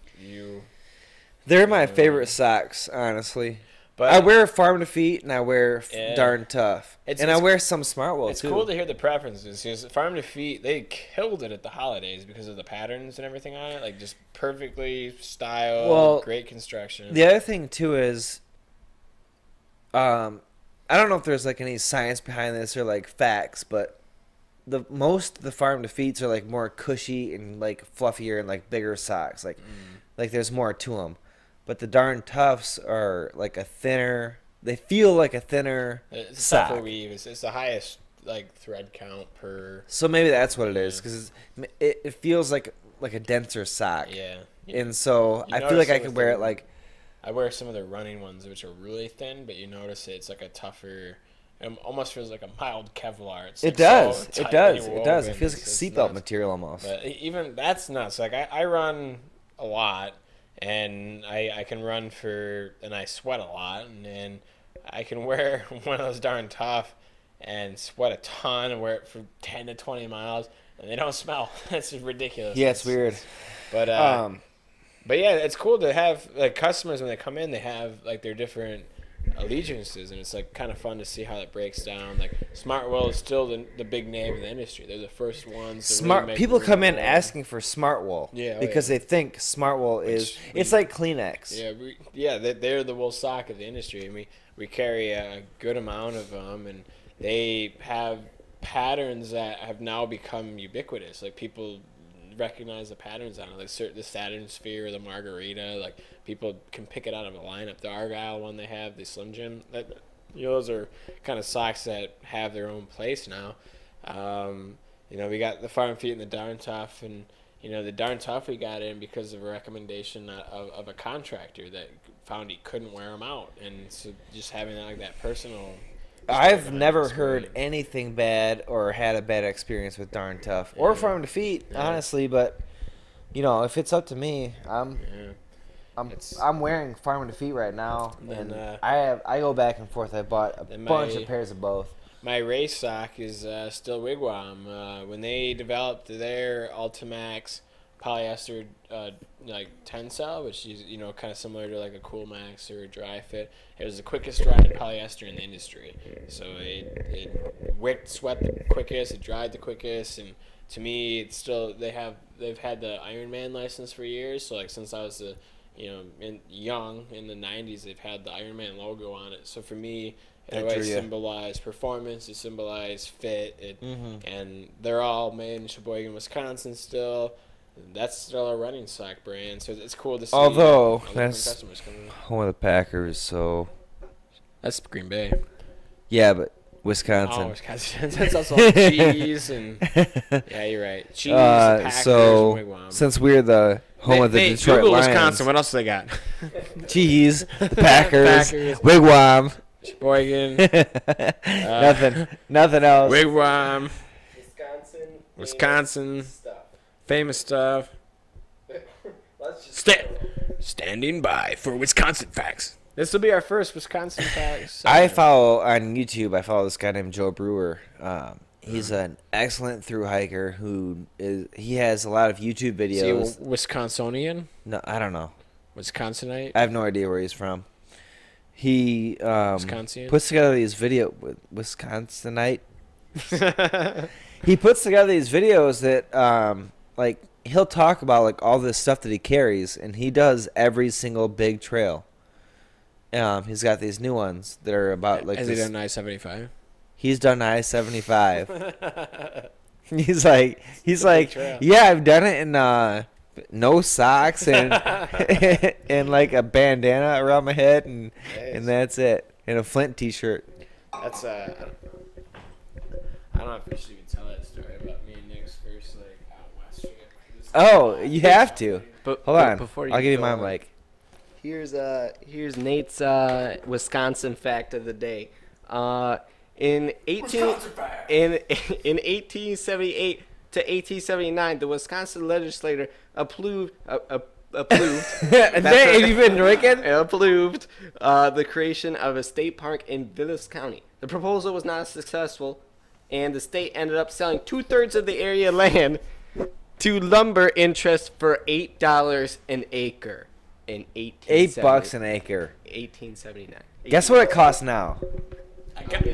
They're my favorite socks, honestly. But I wear Farm to Feet and I wear Yeah. Darn Tough. It's- And I it's- wear some Smartwool it's too. cool to hear the preferences. Because Farm to Feet, they killed it at the holidays because of the patterns and everything on it. Like, just perfectly styled, Well, great construction. The other thing too is, I don't know if there's like any science behind this or like facts, but most of the Farm to Feets are like more cushy and like fluffier and like bigger socks. Like there's more to them. But the Darn Toughs are like a thinner. They feel like a thinner It's sock. tougher weave. It's the highest like thread count per. So maybe that's what it is, because it feels like a denser sock. Yeah. And so You I feel notice like I it could with wear the- it like. I wear some of the running ones, which are really thin, but you notice it's like a tougher. It almost feels like a mild Kevlar. It's It like does. so It does. tightly It does. It woven. feels like It's seatbelt nuts. material almost. But even that's nuts. Like I run a lot, and I can run and I sweat a lot, and I can wear one of those darn tough and sweat a ton and wear it for 10 to 20 miles, and they don't smell. That's ridiculous. Yeah, it's weird. But yeah, it's cool to have like customers when they come in. They have like their different allegiances, and it's like kind of fun to see how it breaks down. Like Smartwell is still the big name in the industry. They're the first ones. To really make People come in wool. asking for Smartwool. Yeah, oh, because yeah. they think Smartwool is it's like Kleenex. Yeah, they're the wool sock of the industry, and we carry a good amount of them, and they have patterns that have now become ubiquitous. Like people recognize the patterns on it, like the Saturn Sphere, the Margarita. Like people can pick it out of a lineup. The Argyle one they have, the Slim Jim. Those are kind of socks that have their own place now. We got the Farm Feet and the Darn Tough, and the Darn Tough we got in because of a recommendation of a contractor that found he couldn't wear them out, and so just having that personal. I've never heard anything bad or had a bad experience with Darn Tough or Farm to Feet, honestly. But if it's up to me, I'm wearing Farm to Feet right now, and I go back and forth. I bought a bunch of pairs of both. My race sock is still Wigwam. When they developed their Ultimax polyester like Tencel, which is kind of similar to like a Cool Max or a Dry Fit, it was the quickest drying polyester in the industry. So it sweat the quickest, it dried the quickest, and to me, it's still they've had the Ironman license for years. So like since I was young in the '90s, they've had the Ironman logo on it. So for me, it always symbolized performance. It symbolized fit. And they're all made in Sheboygan, Wisconsin still. That's still a running sock brand, so it's cool to see. Although that's that's home of the Packers, so that's Green Bay. Yeah, but Wisconsin. Oh, Wisconsin. That's also cheese and yeah, you're right. Cheese, Packers, so and Wigwam. since we're the home of the Detroit Google Lions, Wisconsin. What else do they got? Cheese, the Packers, Packers. Wigwam. Sheboygan. Nothing else. Wigwam. Wisconsin. Famous stuff. Let's just Standing by for Wisconsin facts. This will be our first Wisconsin facts. I follow on YouTube. I follow this guy named Joe Brewer. He's an excellent through hiker he has a lot of YouTube videos. Is he a Wisconsinian? No, I don't know. Wisconsinite? I have no idea where he's from. He Wisconsin? puts together these Wisconsinite. He puts together these videos that like he'll talk about like all this stuff that he carries, and he does every single big trail. He's got these new ones that are about like. Has he done I-75? He's done I-75. He's like, big trail. yeah, I've done it in no socks and and like a bandana around my head and that's it. And a Flint T-shirt. That's I don't know if we should even tell that story about me and Nick's first like out west trip. Oh, you have to. But Hold on. before I'll give you go my on, mic. Here's Nate's Wisconsin fact of the day. In 1878 to 1879, the Wisconsin legislature approved. Have you been drinking? Approved the creation of a state park in Vilas County. The proposal was not successful, and the state ended up selling 2/3 of the area land to lumber interests for $8 an acre in $8 an acre. 1879. Guess what it costs now? I got,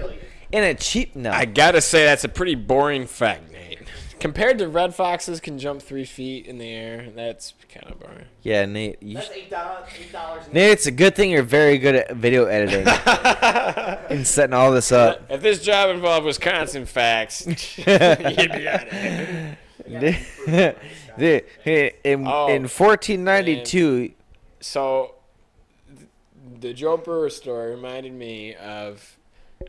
And a cheap no. I gotta say that's a pretty boring fact, Nate. Compared to red foxes can jump 3 feet in the air, that's kind of boring. Yeah, Nate. That's $8. Nate, it's a good thing you're very good at video editing and setting all this up. If this job involved Wisconsin facts, you'd be out of here. In 1492, So, the Joe Brewer story reminded me of,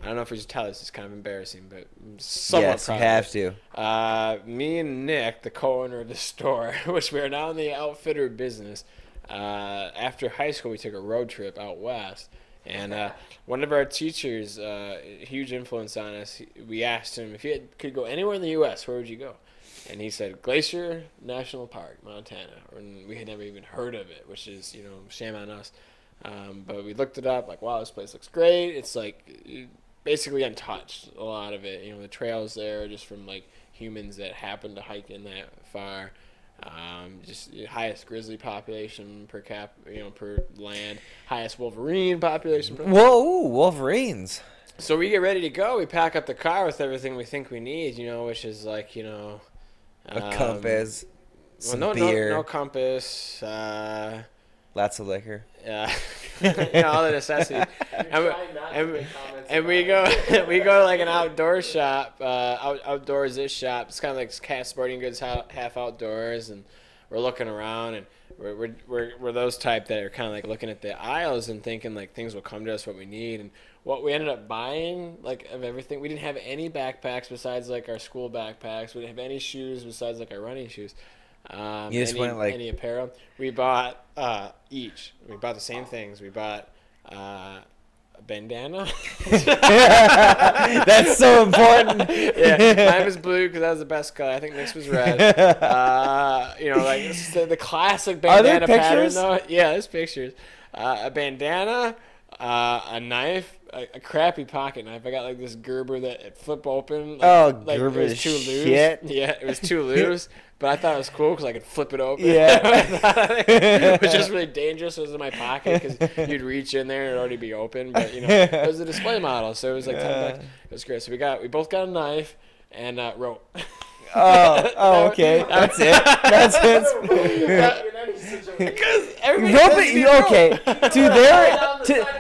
I don't know if we should tell this, it's kind of embarrassing, but somewhat yes, you proud have of it. to. Me and Nick, the co-owner of the store, which we are now in the outfitter business, after high school we took a road trip out west. And one of our teachers, huge influence on us, we asked him if he could go anywhere in the U.S., where would you go? And he said Glacier National Park, Montana. And we had never even heard of it, which is, shame on us. But we looked it up, like, wow, this place looks great. It's like basically untouched, a lot of it. The trails there are just from like humans that happen to hike in that far. Just the highest grizzly population per per land, highest wolverine population. Whoa, Wolverines. So we get ready to go. We pack up the car with everything we think we need, which is like, A compass, some no beer, no compass, lots of liquor. all the necessities. and we go to like an outdoor shop, outdoors-ish shop. It's kind of like Cat Sporting Goods, half outdoors, and we're looking around, and we're those type that are kind of like looking at the aisles and thinking like things will come to us what we need. And what we ended up buying, like of everything, we didn't have any backpacks besides like our school backpacks. We didn't have any shoes besides like our running shoes. You just went like any apparel. We bought each. We bought the same things. We bought a bandana. That's so important. Yeah, mine was blue because that was the best color. I think Nick's was red. Like it's the classic bandana pattern though. Yeah, there's pictures. A bandana, a knife, a crappy pocket knife. I got like this Gerber that it flip open. Gerber it was too loose. shit. Yeah, it was too loose. But I thought it was cool because I could flip it open. Yeah. Which is really dangerous. It was in my pocket because you'd reach in there and it'd already be open. But, it was a display model. So it was like $10. It was great. So we both got a knife and rope. Oh, okay. That's it. That's it.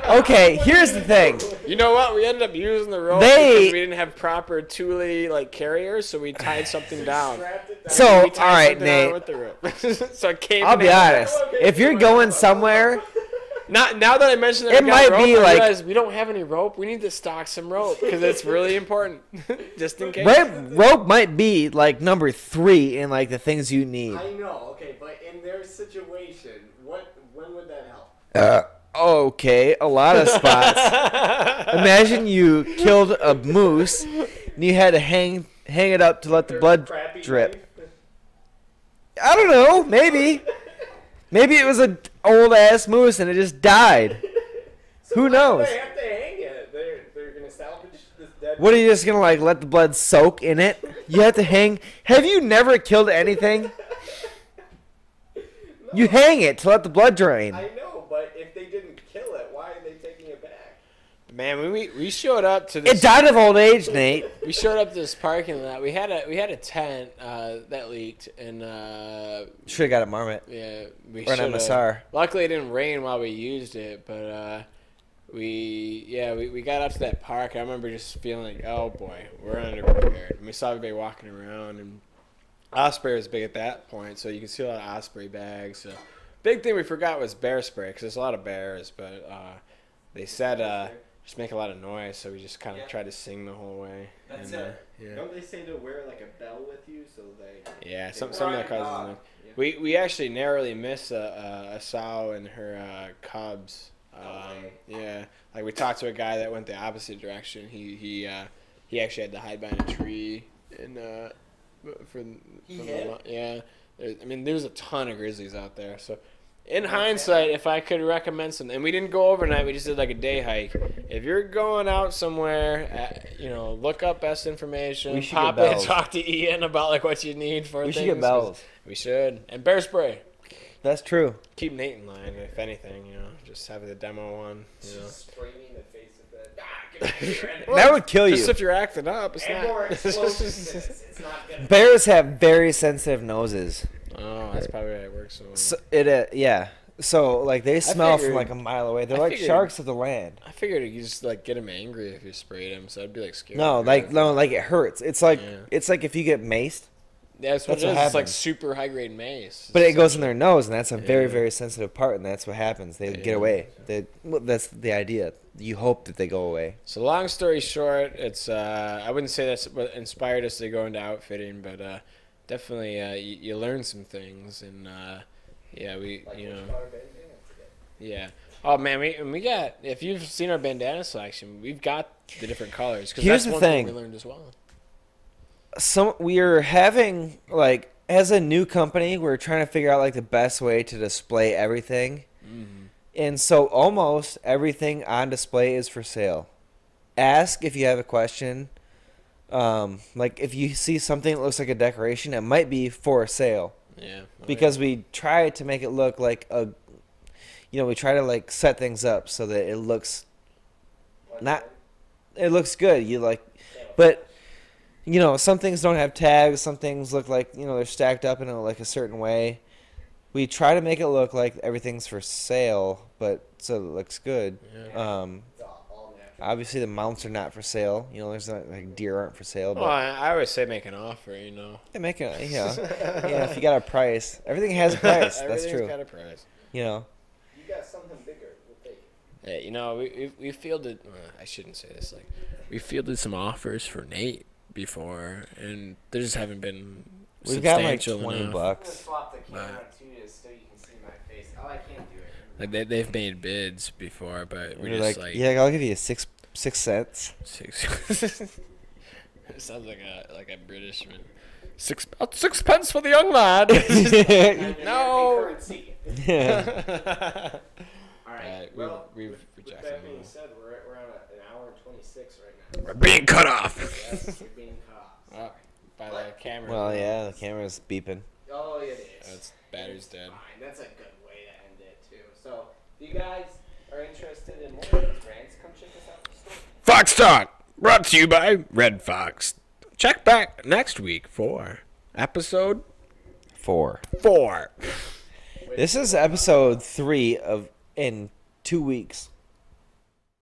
Okay, here's the thing. You know what? We ended up using the rope because we didn't have proper Thule like carriers, so we tied something down. So, all right, Nate. With the rope. So it came. I'll be honest. If you're going somewhere, now that I mentioned that it might be like, I realized we don't have any rope. We need to stock some rope because it's really important, just in case. Rope might be like number 3 in like the things you need. I know, okay, but in their situation, when would that help? Okay, a lot of spots. Imagine you killed a moose and you had to hang it up to let the blood drip. I don't know, maybe. Maybe it was an old ass moose and it just died. So who knows? They have to hang it. They're gonna salvage this dead. What, are you just gonna like let the blood soak in it? You have to hang. Have you never killed anything? No. You hang it to let the blood drain. I know, but if they didn't kill it, why are they taking it back? Man, when we showed up to this, It died of old age, Nate. we showed up to this parking lot. We had a tent that leaked, and Should have got a marmot. yeah, we Or an should've. MSR. Luckily, it didn't rain while we used it, but we got up to that park. I remember just feeling like, oh boy, we're underprepared. And we saw everybody walking around, and Osprey was big at that point, so you can see a lot of Osprey bags. So. Big thing we forgot was bear spray, because there's a lot of bears, but they said just make a lot of noise, so we just kind of tried to sing the whole way. That's and, it. Yeah. Don't they say to wear like a bell with you so they? Yeah, some run of that causes dog. noise. Yeah. We actually narrowly missed a sow and her cubs. Yeah, like we talked to a guy that went the opposite direction. He actually had to hide behind a tree and yeah. I mean, there's a ton of grizzlies out there. So, in hindsight, if I could recommend some, and we didn't go overnight, we just did like a day hike. If you're going out somewhere, look up best information. We should Pop get in, bells. talk to Ian about like what you need for We things. should get bells. We should. And bear spray. That's true. Keep Nate in line, if anything, just have the demo one, Spray me in the face with that. That would kill you. Just if you're acting up, it's And more not. explosions. It's not gonna. Bears have very sensitive noses. Oh, that's probably why it works so. Yeah. So like they smell from figured- like a mile away. They're I like figured- sharks of the land. I figured you just like get him angry if you sprayed him, so I'd be like scared. No, like it hurts. It's like Yeah. if you get maced, Yeah, that's what That's it what is. It's like happens. super high grade mace. but it goes in their nose, and that's a very Yeah. very sensitive part, and that's what happens. They Yeah. get away. That's the idea. You hope that they go away. So long story short, it's I wouldn't say that's what inspired us to go into outfitting, but definitely you learn some things, and yeah, yeah. Oh man, we got, if you've seen our bandana selection, we've got the different colors. 'Cause Here's that's the one thing. we learned as well. We're having like as a new company, we're trying to figure out like the best way to display everything. And so almost everything on display is for sale. Ask if you have a question. Like if you see something that looks like a decoration, it might be for sale. Yeah. Because we try to make it look like we try to like set things up so that it looks it looks good. But some things don't have tags. Some things look like they're stacked up in like a certain way. We try to make it look like everything's for sale, but so it looks good. Yeah. Obviously the mounts are not for sale. There's not like deer aren't for sale. But Well, I always say make an offer, yeah, make it. Yeah, if you got a price, everything has a price. That's Everything's true. got a price. You got something bigger. We'll take it. Yeah, we fielded. I shouldn't say this. Like, we fielded some offers for Nate before, and there just haven't been. We've got like substantial $20. enough. I'm gonna swap the camera too, just so you can see my face. Oh, I can't do it. Like they've made bids before, but we're We're just like, like yeah, I'll give you 6 cents. 6. It sounds like a British man. 6 pence for the young lad. No. Currency. Yeah. All right. Right, Well, we've with rejected that being them. said, we're on an hour and 26 right now. We're being cut off. Yes, we're being cut off. By the camera. Well, yeah, the camera's beeping. Oh, it is. That's battery's dead. Fine. That's a good way to end it too. So, if you guys are interested in more of these brands, come check us out. in the store. Fox Talk, brought to you by Red Fox. Check back next week for episode 4. 4. This is episode 3 in 2 weeks.